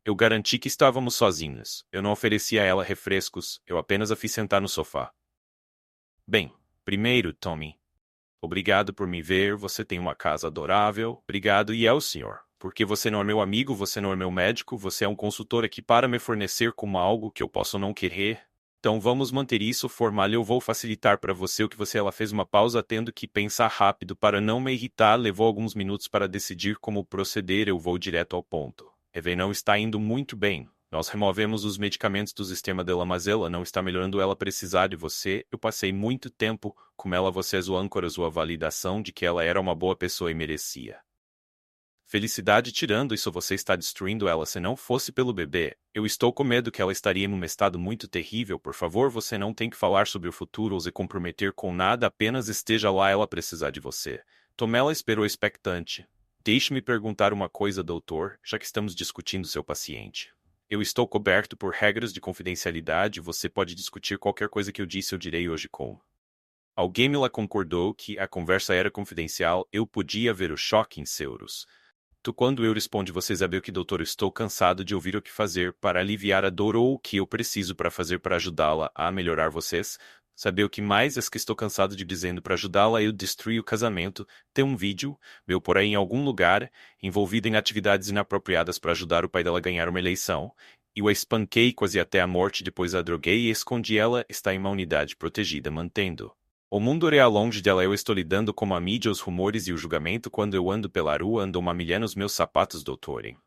Eu garanti que estávamos sozinhos. Eu não ofereci a ela refrescos, eu apenas a fiz sentar no sofá. Bem, primeiro, Tommy. Obrigado por me ver, você tem uma casa adorável. Obrigado e é o senhor. Porque você não é meu amigo, você não é meu médico, você é um consultor aqui para me fornecer como algo que eu posso não querer. Então vamos manter isso formal. Eu vou facilitar para você o que você. Ela fez uma pausa tendo que pensar rápido para não me irritar. Levou alguns minutos para decidir como proceder. Eu vou direto ao ponto. Eve não está indo muito bem. Nós removemos os medicamentos do sistema dela, mas ela não está melhorando. Ela precisar de você. Eu passei muito tempo com ela. Você é o âncora, sua validação de que ela era uma boa pessoa e merecia felicidade. Tirando isso, você está destruindo ela. Se não fosse pelo bebê, eu estou com medo que ela estaria em um estado muito terrível. Por favor, você não tem que falar sobre o futuro ou se comprometer com nada. Apenas esteja lá. Ela precisar de você. Tomela esperou expectante. Deixe-me perguntar uma coisa, doutor, já que estamos discutindo seu paciente. Eu estou coberto por regras de confidencialidade. Você pode discutir qualquer coisa que eu disse. Eu direi hoje com alguém. Ela concordou que a conversa era confidencial. Eu podia ver o choque em seus. Quando eu respondi, você sabe o que, doutor? Estou cansado de ouvir o que fazer para aliviar a dor ou o que eu preciso para fazer para ajudá-la a melhorar. Vocês saber o que mais é que estou cansado de dizendo para ajudá-la. Eu destruí o casamento. Tem um vídeo meu por aí em algum lugar envolvido em atividades inapropriadas para ajudar o pai dela a ganhar uma eleição. Eu a espanquei quase até a morte. Depois a droguei e escondi. Ela está em uma unidade protegida mantendo o mundo real longe dela. Eu estou lidando com a mídia, os rumores e o julgamento. Quando eu ando pela rua, ando uma milha nos meus sapatos, doutorem.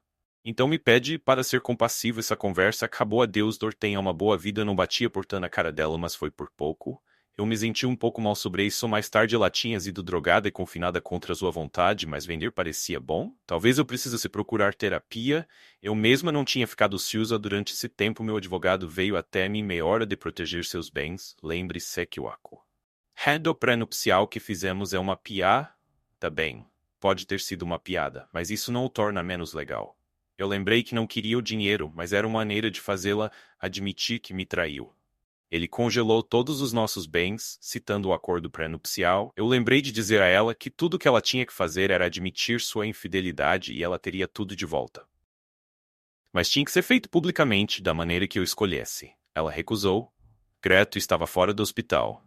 Então me pede para ser compassivo. Essa conversa acabou. Adeus, dor. Tenha uma boa vida. Não batia portando a cara dela, mas foi por pouco. Eu me senti um pouco mal sobre isso. Mais tarde ela tinha sido drogada e confinada contra sua vontade, mas vender parecia bom. Talvez eu precisasse procurar terapia. Eu mesma não tinha ficado ociosa durante esse tempo. Meu advogado veio até mim meia hora de proteger seus bens. Lembre-se que o do pré-nupcial que fizemos é uma piada. Bem, pode ter sido uma piada, mas isso não o torna menos legal. Eu lembrei que não queria o dinheiro, mas era uma maneira de fazê-la admitir que me traiu. Ele congelou todos os nossos bens, citando o acordo pré-nupcial. Eu lembrei de dizer a ela que tudo o que ela tinha que fazer era admitir sua infidelidade e ela teria tudo de volta. Mas tinha que ser feito publicamente, da maneira que eu escolhesse. Ela recusou. Greto estava fora do hospital.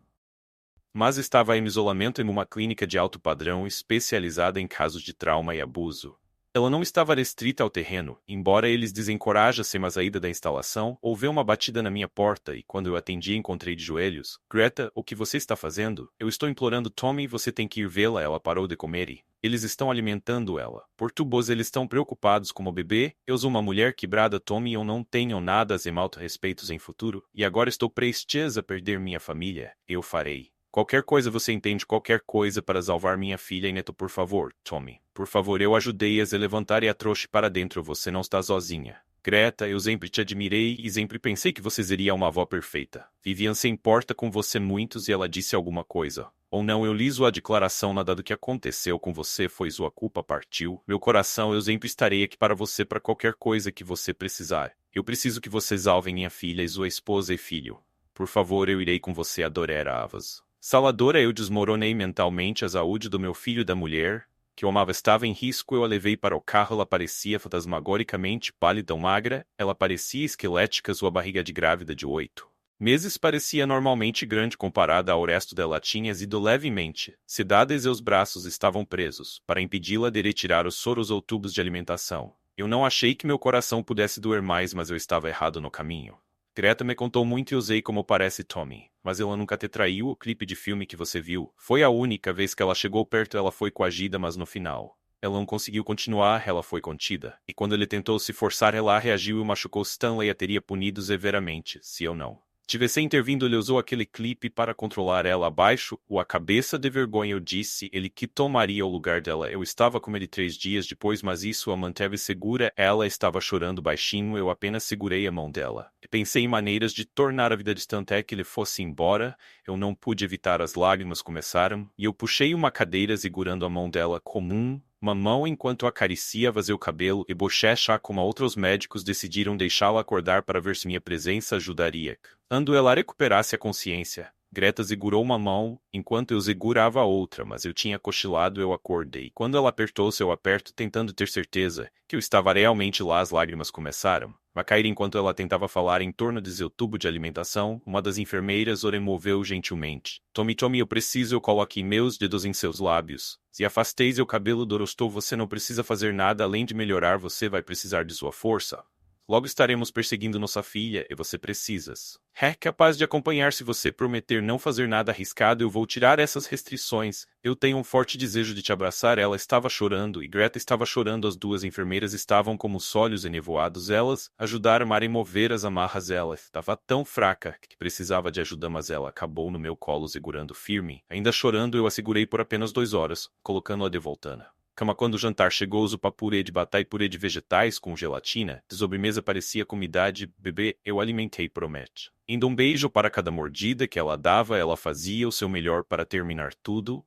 Mas estava em isolamento em uma clínica de alto padrão especializada em casos de trauma e abuso. Ela não estava restrita ao terreno, embora eles desencorajassem a saída da instalação. Houve uma batida na minha porta e quando eu atendi encontrei de joelhos. Greta, o que você está fazendo? Eu estou implorando Tommy, você tem que ir vê-la. Ela parou de comer e... Eles estão alimentando ela. Por tubos eles estão preocupados como o bebê. Eu sou uma mulher quebrada, Tommy, eu não tenho nada a ser respeitos em futuro. E agora estou prestes a perder minha família. Eu farei. Qualquer coisa você entende, qualquer coisa para salvar minha filha e neto, por favor, Tommy. Por favor, eu ajudei-as a levantar e a trouxe para dentro, você não está sozinha. Greta, eu sempre te admirei e sempre pensei que você seria uma avó perfeita. Vivian se importa com você muitos e ela disse alguma coisa. Ou não, eu li sua declaração, nada do que aconteceu com você foi sua culpa, partiu. Meu coração, eu sempre estarei aqui para você para qualquer coisa que você precisar. Eu preciso que você salve minha filha e sua esposa e filho. Por favor, eu irei com você adorar Avas. Saladora, eu desmoronei mentalmente a saúde do meu filho e da mulher, que eu amava estava em risco. Eu a levei para o carro, ela parecia fantasmagoricamente pálida ou magra, ela parecia esquelética, sua barriga de grávida de 8 meses parecia normalmente grande comparada ao resto dela. Tinha ido levemente, sedadas e os braços estavam presos, para impedi-la de retirar os soros ou tubos de alimentação. Eu não achei que meu coração pudesse doer mais, mas eu estava errado no caminho. Greta me contou muito e usei como parece Tommy, mas ela nunca te traiu. O clipe de filme que você viu foi a única vez que ela chegou perto. Ela foi coagida, mas no final ela não conseguiu continuar, ela foi contida. E quando ele tentou se forçar, ela reagiu e machucou Stanley. A teria punido severamente, se eu não tivesse intervindo. Ele usou aquele clipe para controlar ela abaixo, a cabeça de vergonha. Eu disse ele que tomaria o lugar dela. Eu estava com ele 3 dias depois, mas isso a manteve segura. Ela estava chorando baixinho, eu apenas segurei a mão dela. Pensei em maneiras de tornar a vida distante até que ele fosse embora. Eu não pude evitar, as lágrimas começaram, e eu puxei uma cadeira segurando a mão dela como uma mão enquanto acariciava seu cabelo e bochecha. Como outros médicos decidiram deixá-la acordar para ver se minha presença ajudaria. Quando ela recuperasse a consciência, Greta segurou uma mão, enquanto eu segurava a outra, mas eu tinha cochilado. Eu acordei. Quando ela apertou seu aperto, tentando ter certeza que eu estava realmente lá, as lágrimas começaram a cair enquanto ela tentava falar em torno de seu tubo de alimentação. Uma das enfermeiras o removeu gentilmente. Tommy, eu preciso. Eu coloquei meus dedos em seus lábios. Se afastei seu cabelo do rosto. Você não precisa fazer nada além de melhorar. Você vai precisar de sua força. Logo estaremos perseguindo nossa filha e você precisas. É capaz de acompanhar se você prometer não fazer nada arriscado. Eu vou tirar essas restrições. Eu tenho um forte desejo de te abraçar. Ela estava chorando e Greta estava chorando. As duas enfermeiras estavam como os olhos enevoados. Elas ajudaram a remover as amarras. Ela estava tão fraca que precisava de ajuda, mas ela acabou no meu colo segurando firme. Ainda chorando, eu a segurei por apenas 2 horas, colocando-a de voltana. Quando o jantar chegou, uso para purê de batata e purê de vegetais com gelatina. De sobremesa parecia comida de bebê. Eu alimentei, promete. Indo um beijo para cada mordida que ela dava, ela fazia o seu melhor para terminar tudo.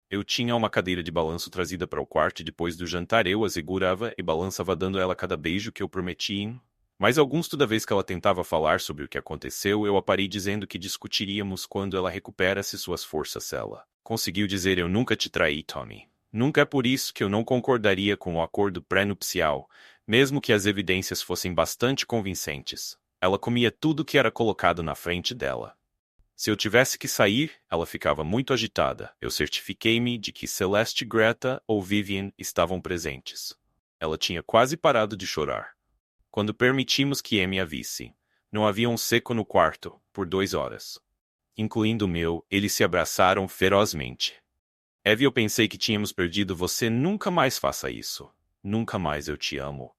Eu tinha uma cadeira de balanço trazida para o quarto e depois do jantar eu a segurava e balançava dando a ela cada beijo que eu prometi. Mas alguns toda vez que ela tentava falar sobre o que aconteceu, eu a parei dizendo que discutiríamos quando ela recuperasse suas forças. Ela conseguiu dizer: eu nunca te traí, Tommy. Nunca. É por isso que eu não concordaria com o acordo pré-nupcial, mesmo que as evidências fossem bastante convincentes. Ela comia tudo que era colocado na frente dela. Se eu tivesse que sair, ela ficava muito agitada. Eu certifiquei-me de que Celeste, Greta ou Vivian estavam presentes. Ela tinha quase parado de chorar. Quando permitimos que Amy a visse, não havia um seco no quarto, por 2 horas. Incluindo o meu, eles se abraçaram ferozmente. Evie, eu pensei que tínhamos perdido você. Nunca mais faça isso. Nunca mais. Eu te amo.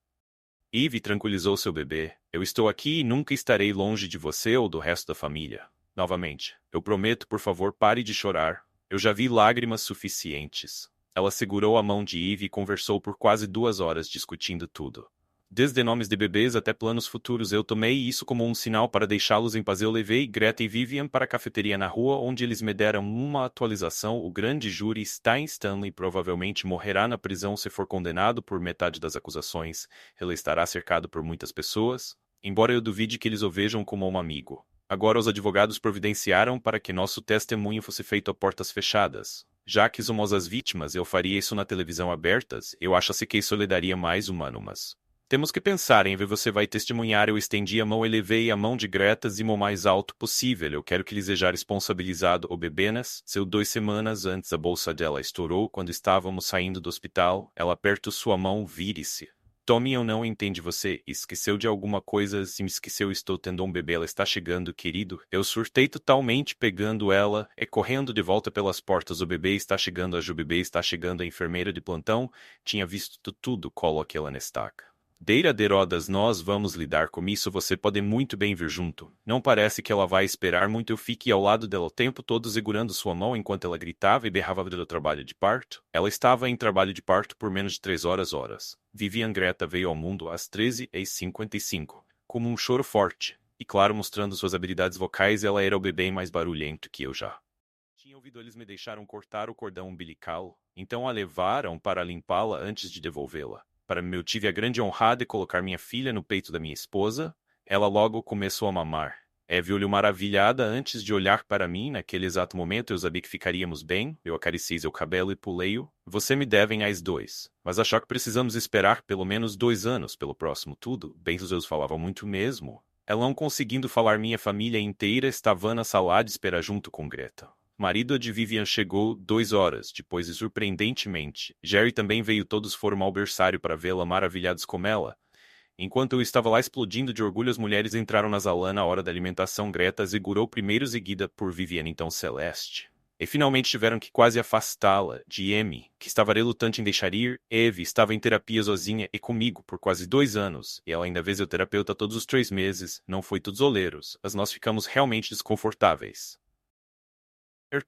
Eve tranquilizou seu bebê. Eu estou aqui e nunca estarei longe de você ou do resto da família. Novamente. Eu prometo, por favor, pare de chorar. Eu já vi lágrimas suficientes. Ela segurou a mão de Eve e conversou por quase 2 horas discutindo tudo. Desde nomes de bebês até planos futuros, eu tomei isso como um sinal para deixá-los em paz. Eu levei Greta e Vivian para a cafeteria na rua, onde eles me deram uma atualização. O grande júri Stein Stanley provavelmente morrerá na prisão se for condenado por metade das acusações. Ele estará cercado por muitas pessoas, embora eu duvide que eles o vejam como um amigo. Agora os advogados providenciaram para que nosso testemunho fosse feito a portas fechadas. Já que somos as vítimas, eu faria isso na televisão abertas. Eu acho-se que isso lhe daria mais humano, mas... Temos que pensar em ver você vai testemunhar. Eu estendi a mão e levei a mão de Greta o mais alto possível. Eu quero que lhe seja responsabilizado o bebenas. Seu 2 semanas antes a bolsa dela estourou quando estávamos saindo do hospital. Ela apertou sua mão. Vire-se. Tommy, eu não entende você. Esqueceu de alguma coisa? Se me esqueceu, estou tendo um bebê. Ela está chegando, querido. Eu surtei totalmente pegando ela e correndo de volta pelas portas. O bebê está chegando, o bebê está chegando. A enfermeira de plantão tinha visto tudo. Coloque ela na estaca. Deira de rodas, nós vamos lidar com isso. Você pode muito bem vir junto. Não parece que ela vai esperar muito. Eu fiquei ao lado dela o tempo todo segurando sua mão enquanto ela gritava e berrava do trabalho de parto. Ela estava em trabalho de parto por menos de 3 horas. Vivian Greta veio ao mundo às 13h55, como um choro forte. E claro, mostrando suas habilidades vocais, ela era o bebê mais barulhento que eu já tinha ouvido. Eles me deixaram cortar o cordão umbilical, então a levaram para limpá-la antes de devolvê-la. Para mim, eu tive a grande honra de colocar minha filha no peito da minha esposa. Ela logo começou a mamar. Eve olhou maravilhada antes de olhar para mim. Naquele exato momento eu sabia que ficaríamos bem. Eu acariciei seu cabelo e pulei-o. Você me devem as 2. Mas achou que precisamos esperar pelo menos 2 anos pelo próximo tudo. Bem, os dois falavam muito mesmo. Ela não conseguindo falar. Minha família inteira estava na sala de espera junto com Greta. Marido de Vivian chegou 2 horas depois e, surpreendentemente, Jerry também veio. Todos foram ao berçário para vê-la, maravilhados com ela. Enquanto eu estava lá explodindo de orgulho, as mulheres entraram na sala na hora da alimentação. Greta segurou primeiro, seguida por Vivian, então Celeste. E finalmente tiveram que quase afastá-la de Amy, que estava relutante em deixar ir. Eve estava em terapia sozinha e comigo por quase 2 anos, e ela ainda vê seu terapeuta todos os 3 meses. Não foi todos oleiros, mas nós ficamos realmente desconfortáveis.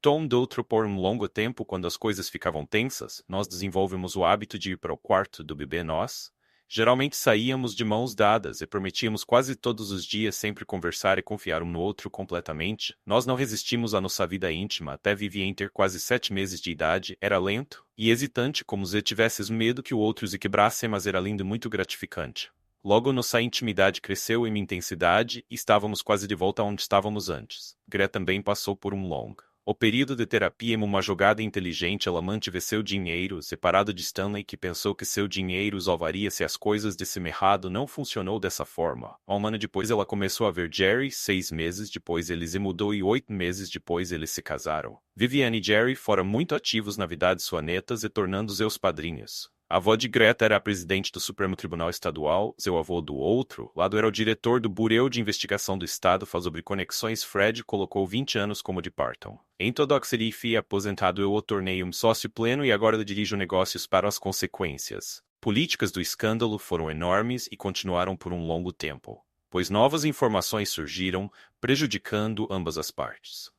Tom Doutro por um longo tempo, quando as coisas ficavam tensas, nós desenvolvemos o hábito de ir para o quarto do bebê. Nós geralmente saíamos de mãos dadas e prometíamos quase todos os dias sempre conversar e confiar um no outro completamente. Nós não resistimos à nossa vida íntima até Vivian ter quase 7 meses de idade. Era lento e hesitante, como se tivesses medo que o outro se quebrasse, mas era lindo e muito gratificante. Logo nossa intimidade cresceu em intensidade e estávamos quase de volta onde estávamos antes. Greta também passou por um longo o período de terapia. Em uma jogada inteligente, ela manteve seu dinheiro separado de Stanley, que pensou que seu dinheiro salvaria se as coisas desse errado. Não funcionou dessa forma. Um ano depois ela começou a ver Jerry, 6 meses depois ele se mudou e 8 meses depois eles se casaram. Vivian e Jerry foram muito ativos na vida de sua neta e tornando seus padrinhos. A avó de Greta era a presidente do Supremo Tribunal Estadual. Seu avô do outro lado era o diretor do Bureau de Investigação do Estado. Faz sobre conexões. Fred colocou 20 anos como de Parton. Em toda a seria aposentado. Eu o tornei um sócio pleno e agora dirijo negócios. Para as consequências políticas do escândalo foram enormes e continuaram por um longo tempo, pois novas informações surgiram, prejudicando ambas as partes.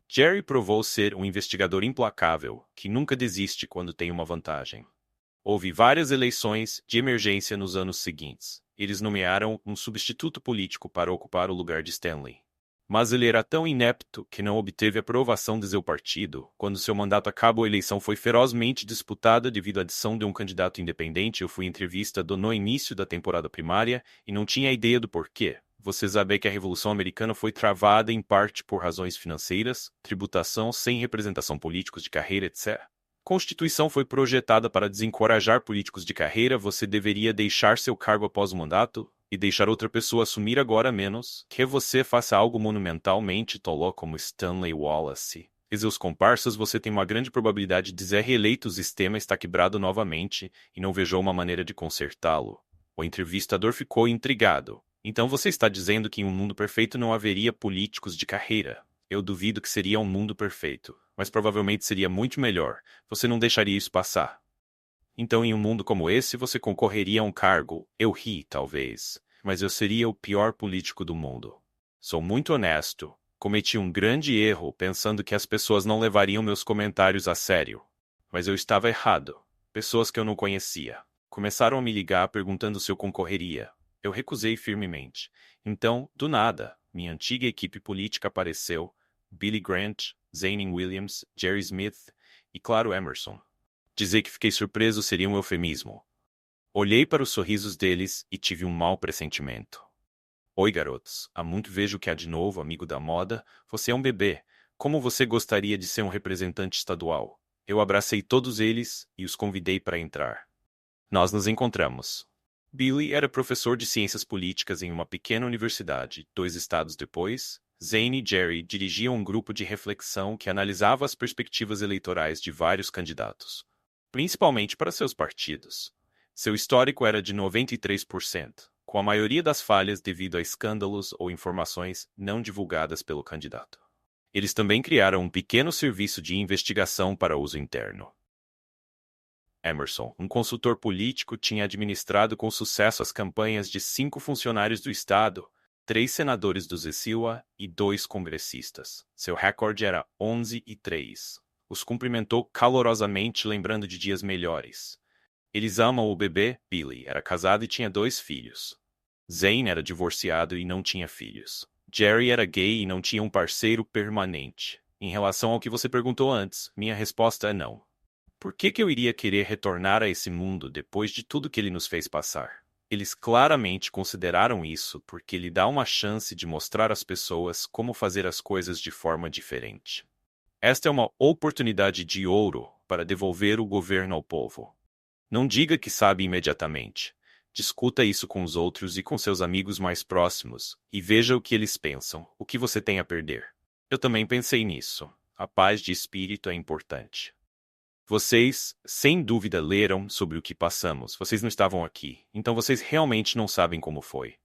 Jerry provou ser um investigador implacável, que nunca desiste quando tem uma vantagem. Houve várias eleições de emergência nos anos seguintes. Eles nomearam um substituto político para ocupar o lugar de Stanley. Mas ele era tão inepto que não obteve aprovação de seu partido. Quando seu mandato acabou, a eleição foi ferozmente disputada devido à adição de um candidato independente. Eu fui entrevistado no início da temporada primária e não tinha ideia do porquê. Você sabe que a Revolução Americana foi travada em parte por razões financeiras, tributação sem representação políticos de carreira, etc. Constituição foi projetada para desencorajar políticos de carreira. Você deveria deixar seu cargo após o mandato e deixar outra pessoa assumir agora, menos que você faça algo monumentalmente tolo como Stanley Wallace. E seus comparsas, você tem uma grande probabilidade de ser reeleito. O sistema está quebrado novamente e não vejo uma maneira de consertá-lo. O entrevistador ficou intrigado. Então você está dizendo que em um mundo perfeito não haveria políticos de carreira? Eu duvido que seria um mundo perfeito, mas provavelmente seria muito melhor. Você não deixaria isso passar. Então em um mundo como esse você concorreria a um cargo. Eu ri, talvez, mas eu seria o pior político do mundo. Sou muito honesto. Cometi um grande erro pensando que as pessoas não levariam meus comentários a sério. Mas eu estava errado. Pessoas que eu não conhecia Começaram a me ligar perguntando se eu concorreria. Eu recusei firmemente. Então, do nada, minha antiga equipe política apareceu. Billy Grant, Zane Williams, Jerry Smith e, claro, Emerson. Dizer que fiquei surpreso seria um eufemismo. Olhei para os sorrisos deles e tive um mau pressentimento. Oi, garotos. Há muito vejo que há de novo, amigo da moda. Você é um bebê. Como você gostaria de ser um representante estadual? Eu abracei todos eles e os convidei para entrar. Nós nos encontramos. Billy era professor de ciências políticas em uma pequena universidade. 2 estados depois, Zane e Jerry dirigiam um grupo de reflexão que analisava as perspectivas eleitorais de vários candidatos, principalmente para seus partidos. Seu histórico era de 93%, com a maioria das falhas devido a escândalos ou informações não divulgadas pelo candidato. Eles também criaram um pequeno serviço de investigação para uso interno. Emerson, um consultor político, tinha administrado com sucesso as campanhas de 5 funcionários do Estado, 3 senadores do Zecilwa e 2 congressistas. Seu recorde era 11-3. Os cumprimentou calorosamente, lembrando de dias melhores. Eles amam o bebê. Billy era casado e tinha 2 filhos. Zane era divorciado e não tinha filhos. Jerry era gay e não tinha um parceiro permanente. Em relação ao que você perguntou antes, minha resposta é não. Por que eu iria querer retornar a esse mundo depois de tudo que ele nos fez passar? Eles claramente consideraram isso porque lhe dá uma chance de mostrar às pessoas como fazer as coisas de forma diferente. Esta é uma oportunidade de ouro para devolver o governo ao povo. Não diga que sabe imediatamente. Discuta isso com os outros e com seus amigos mais próximos, e veja o que eles pensam, o que você tem a perder. Eu também pensei nisso. A paz de espírito é importante. Vocês, sem dúvida, leram sobre o que passamos. Vocês não estavam aqui, então vocês realmente não sabem como foi.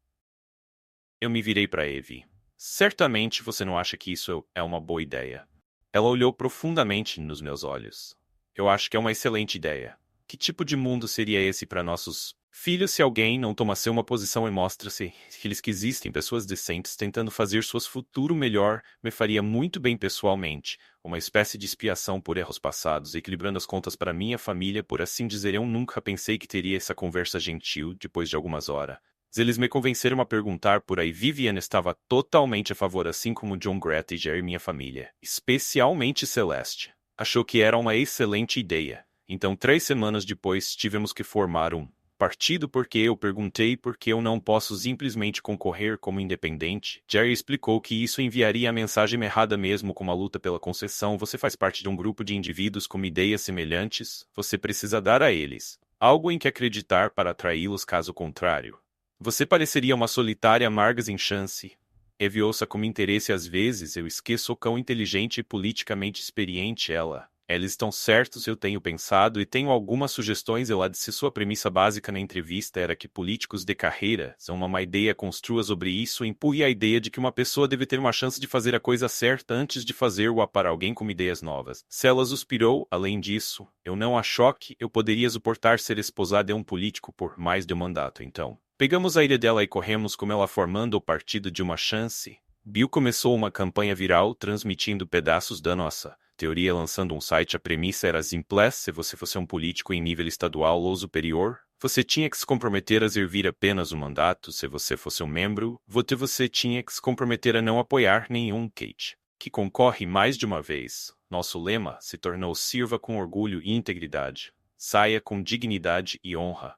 Eu me virei para Evie. Certamente você não acha que isso é uma boa ideia. Ela olhou profundamente nos meus olhos. Eu acho que é uma excelente ideia. Que tipo de mundo seria esse para nossos filhos se alguém não tomasse uma posição e mostra-se que existem pessoas decentes tentando fazer seu futuro melhor? Me faria muito bem pessoalmente. Uma espécie de expiação por erros passados, equilibrando as contas para minha família, por assim dizer. Eu nunca pensei que teria essa conversa gentil depois de algumas horas. Eles me convenceram a perguntar por aí. Vivian estava totalmente a favor, assim como John, Greta e Jerry, minha família. Especialmente Celeste. Achou que era uma excelente ideia. Então, 3 semanas depois, tivemos que formar um partido porque eu perguntei por que eu não posso simplesmente concorrer como independente. Jerry explicou que isso enviaria a mensagem errada mesmo com uma luta pela concessão. Você faz parte de um grupo de indivíduos com ideias semelhantes. Você precisa dar a eles algo em que acreditar para atraí-los, caso contrário. Você pareceria uma solitária amarga sem chance. Evie ouça com interesse. Às vezes eu esqueço o quão inteligente e politicamente experiente ela. Eles estão certos, eu tenho pensado e tenho algumas sugestões. Ela disse sua premissa básica na entrevista era que políticos de carreira são uma má ideia. Construa sobre isso e empurre a ideia de que uma pessoa deve ter uma chance de fazer a coisa certa antes de fazer-o para alguém com ideias novas. Celas suspirou. Além disso, eu não acho que eu poderia suportar ser esposada de um político por mais de um mandato. Então, pegamos a ilha dela e corremos com ela formando o partido de uma chance. Bill começou uma campanha viral transmitindo pedaços da nossa teoria, lançando um site. A premissa era simples: se você fosse um político em nível estadual ou superior, você tinha que se comprometer a servir apenas um mandato. Se você fosse um membro, você tinha que se comprometer a não apoiar nenhum Kate que concorre mais de uma vez. Nosso lema se tornou: sirva com orgulho e integridade, saia com dignidade e honra.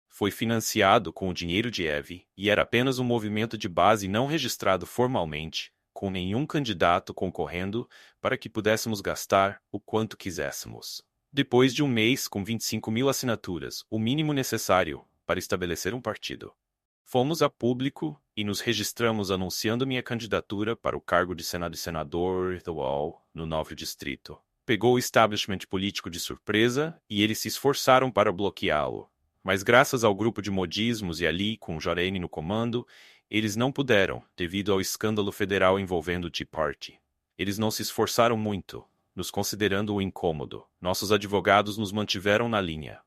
Foi financiado com o dinheiro de Evie e era apenas um movimento de base não registrado formalmente, com nenhum candidato concorrendo, para que pudéssemos gastar o quanto quiséssemos. Depois de um mês com 25.000 assinaturas, o mínimo necessário para estabelecer um partido, fomos a público e nos registramos anunciando minha candidatura para o cargo de Senado e Senador do UOL, no 9º distrito. Pegou o establishment político de surpresa e eles se esforçaram para bloqueá-lo. Mas graças ao grupo de modismos e ali, com Jorene no comando, eles não puderam, devido ao escândalo federal envolvendo o Tea Party. Eles não se esforçaram muito, nos considerando o incômodo. Nossos advogados nos mantiveram na linha,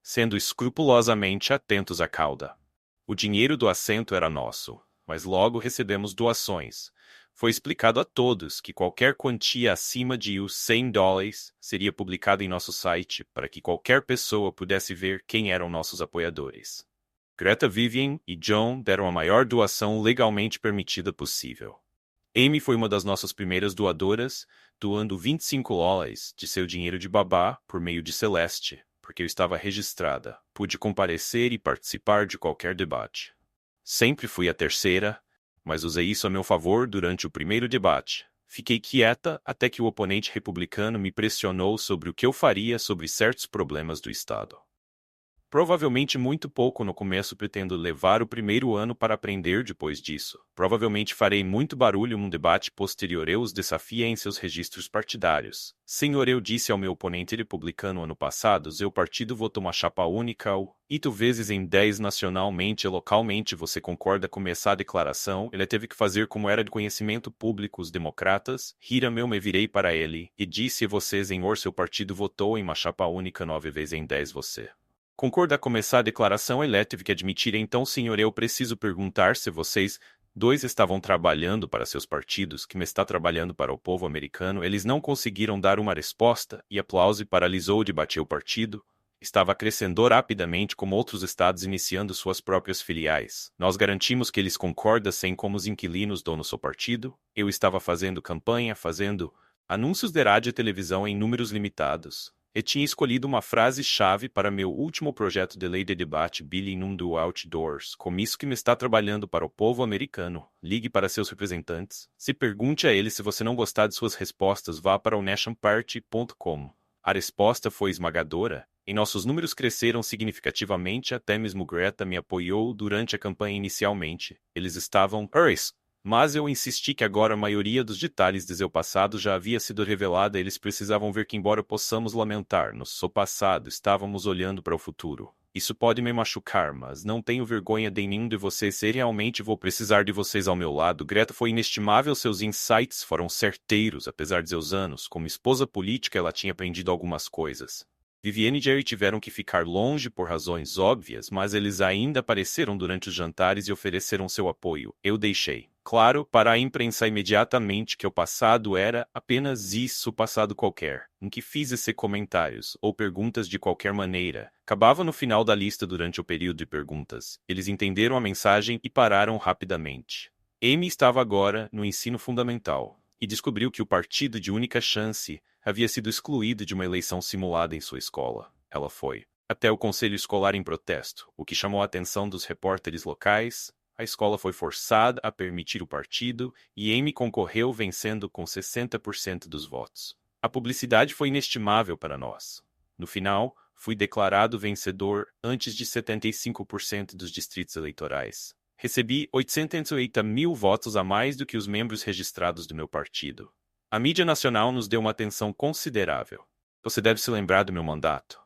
sendo escrupulosamente atentos à cauda. O dinheiro do assento era nosso, mas logo recebemos doações. Foi explicado a todos que qualquer quantia acima de US $100 seria publicada em nosso site para que qualquer pessoa pudesse ver quem eram nossos apoiadores. Greta, Vivian e John deram a maior doação legalmente permitida possível. Amy foi uma das nossas primeiras doadoras, doando $25 de seu dinheiro de babá por meio de Celeste, porque eu estava registrada. Pude comparecer e participar de qualquer debate. Sempre fui a terceira, mas usei isso a meu favor durante o primeiro debate. Fiquei quieta até que o oponente republicano me pressionou sobre o que eu faria sobre certos problemas do Estado. Provavelmente muito pouco no começo, pretendo levar o primeiro ano para aprender depois disso. Provavelmente farei muito barulho num debate posterior. Eu os desafia em seus registros partidários. Senhor, eu disse ao meu oponente republicano ano passado, seu partido votou uma chapa única ou 8 vezes em 10 nacionalmente e localmente. Você concorda com essa declaração? Ele teve que fazer como era de conhecimento público. Os democratas riram. Eu me virei para ele e disse: vocês em seu partido votou em uma chapa única 9 vezes em 10. Você concorda com essa declaração? Ele teve que admitir. Então, senhor, eu preciso perguntar se vocês dois estavam trabalhando para seus partidos, que me está trabalhando para o povo americano. Eles não conseguiram dar uma resposta, e aplauso paralisou o debate. O partido estava crescendo rapidamente, como outros estados iniciando suas próprias filiais. Nós garantimos que eles concordassem como os inquilinos donos do partido. Eu estava fazendo campanha, fazendo anúncios de rádio e televisão em números limitados. Eu tinha escolhido uma frase-chave para meu último projeto de lei de debate, Billy Num do Outdoors. Com isso que me está trabalhando para o povo americano. Ligue para seus representantes. Se pergunte a eles. Se você não gostar de suas respostas, vá para o nationparty.com. A resposta foi esmagadora, e nossos números cresceram significativamente. Até mesmo Greta me apoiou durante a campanha inicialmente. Eles estavam mas eu insisti que agora a maioria dos detalhes de seu passado já havia sido revelada. Eles precisavam ver que, embora possamos lamentar no seu passado, estávamos olhando para o futuro. Isso pode me machucar, mas não tenho vergonha de nenhum de vocês ser. Realmente vou precisar de vocês ao meu lado. Greta foi inestimável. Seus insights foram certeiros. Apesar de seus anos como esposa política, ela tinha aprendido algumas coisas. Viviane e Jerry tiveram que ficar longe por razões óbvias, mas eles ainda apareceram durante os jantares e ofereceram seu apoio. Eu deixei claro para a imprensa imediatamente que o passado era apenas isso, passado qualquer, em que fiz esse comentários ou perguntas de qualquer maneira. Acabava no final da lista durante o período de perguntas. Eles entenderam a mensagem e pararam rapidamente. Amy estava agora no ensino fundamental e descobriu que o partido de única chance havia sido excluído de uma eleição simulada em sua escola. Ela foi até o conselho escolar em protesto, o que chamou a atenção dos repórteres locais. A escola foi forçada a permitir o partido e Amy concorreu, vencendo com 60% dos votos. A publicidade foi inestimável para nós. No final, fui declarado vencedor antes de 75% dos distritos eleitorais. Recebi 880 mil votos a mais do que os membros registrados do meu partido. A mídia nacional nos deu uma atenção considerável. Você deve se lembrar do meu mandato.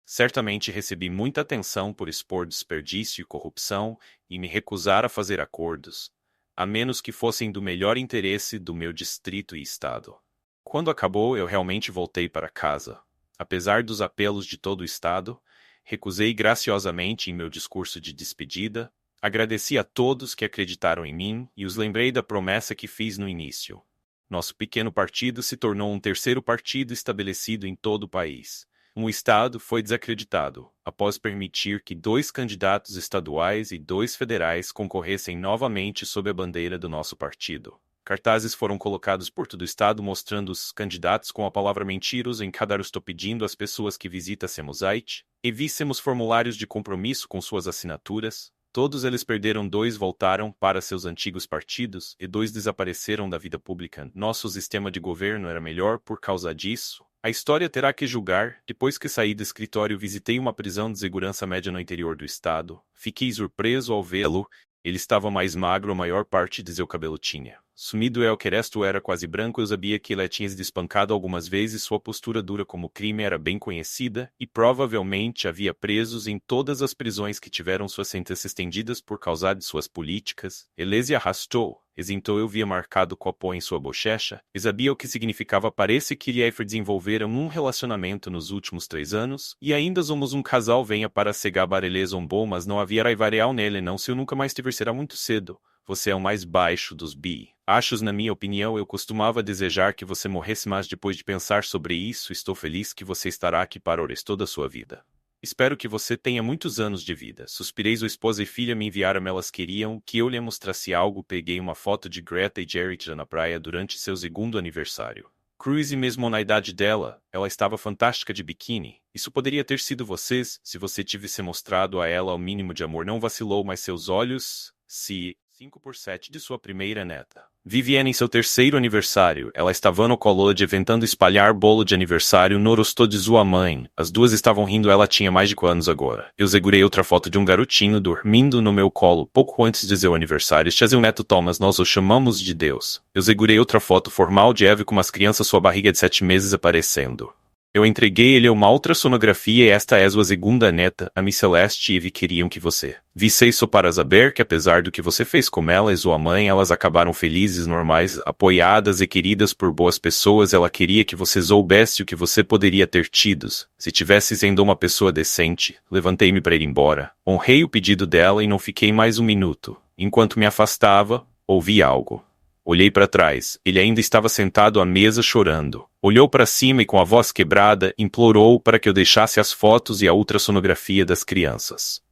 Certamente recebi muita atenção por expor desperdício e corrupção e me recusar a fazer acordos, a menos que fossem do melhor interesse do meu distrito e estado. Quando acabou, eu realmente voltei para casa. Apesar dos apelos de todo o estado, recusei graciosamente em meu discurso de despedida. Agradeci a todos que acreditaram em mim e os lembrei da promessa que fiz no início. Nosso pequeno partido se tornou um terceiro partido estabelecido em todo o país. Um estado foi desacreditado, após permitir que 2 candidatos estaduais e 2 federais concorressem novamente sob a bandeira do nosso partido. Cartazes foram colocados por todo o estado mostrando os candidatos com a palavra mentiroso em cada rosto, pedindo às pessoas que visitassem o site e víssemos formulários de compromisso com suas assinaturas. Todos eles perderam. 2 voltaram para seus antigos partidos e 2 desapareceram da vida pública. Nosso sistema de governo era melhor por causa disso. A história terá que julgar. Depois que saí do escritório, visitei uma prisão de segurança média no interior do estado. Fiquei surpreso ao vê-lo. Ele estava mais magro, a maior parte de seu cabelo tinha sumido e o resto era quase branco. Eu sabia que ele tinha sido espancado algumas vezes. Sua postura dura como crime era bem conhecida e provavelmente havia presos em todas as prisões que tiveram suas sentenças estendidas por causa de suas políticas. Ele se arrastou. Então eu via marcado copo em sua bochecha. E sabia o que significava. Parece que ele desenvolveram um relacionamento nos últimos 3 anos. E ainda somos um casal. Venha para se gabar. Ele bom, mas não havia rival nele. Não se eu nunca mais te ver será muito cedo. Você é o mais baixo dos bi. Achos, na minha opinião, eu costumava desejar que você morresse, mas depois de pensar sobre isso, estou feliz que você estará aqui para o resto da sua vida. Espero que você tenha muitos anos de vida. Suspirei. Sua esposa e filha me enviaram. Elas queriam que eu lhe mostrasse algo. Peguei uma foto de Greta e Jerry na praia durante seu segundo aniversário. Cruise, mesmo na idade dela, ela estava fantástica de biquíni. Isso poderia ter sido vocês, se você tivesse mostrado a ela o mínimo de amor. Não vacilou, mas seus olhos, se 5/7 de sua primeira neta. Viviane, em seu terceiro aniversário, ela estava no college tentando espalhar bolo de aniversário no rosto de sua mãe. As duas estavam rindo. Ela tinha mais de 4 anos agora. Eu segurei outra foto de um garotinho dormindo no meu colo pouco antes de seu aniversário. Este é o neto Thomas, nós o chamamos de Deus. Eu segurei outra foto formal de Eve com umas crianças, sua barriga de 7 meses aparecendo. Eu entreguei ele uma ultrassonografia e esta é sua segunda neta, a Miss Celeste e Eve queriam que você visse isso para saber que apesar do que você fez com ela e sua mãe, elas acabaram felizes, normais, apoiadas e queridas por boas pessoas. Ela queria que você soubesse o que você poderia ter tido se tivesse sendo uma pessoa decente. Levantei-me para ir embora. Honrei o pedido dela e não fiquei mais um minuto. Enquanto me afastava, ouvi algo. Olhei para trás. Ele ainda estava sentado à mesa chorando. Olhou para cima e com a voz quebrada, implorou para que eu deixasse as fotos e a ultrassonografia das crianças.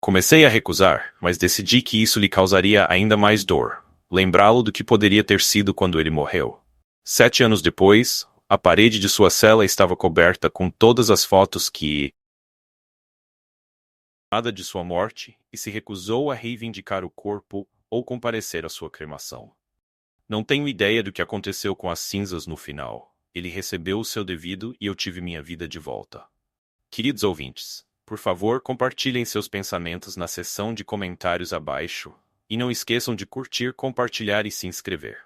Comecei a recusar, mas decidi que isso lhe causaria ainda mais dor. Lembrá-lo do que poderia ter sido quando ele morreu. 7 anos depois, a parede de sua cela estava coberta com todas as fotos que nada de sua morte, e se recusou a reivindicar o corpo ou comparecer à sua cremação. Não tenho ideia do que aconteceu com as cinzas no final. Ele recebeu o seu devido e eu tive minha vida de volta. Queridos ouvintes, por favor, compartilhem seus pensamentos na seção de comentários abaixo. E não esqueçam de curtir, compartilhar e se inscrever.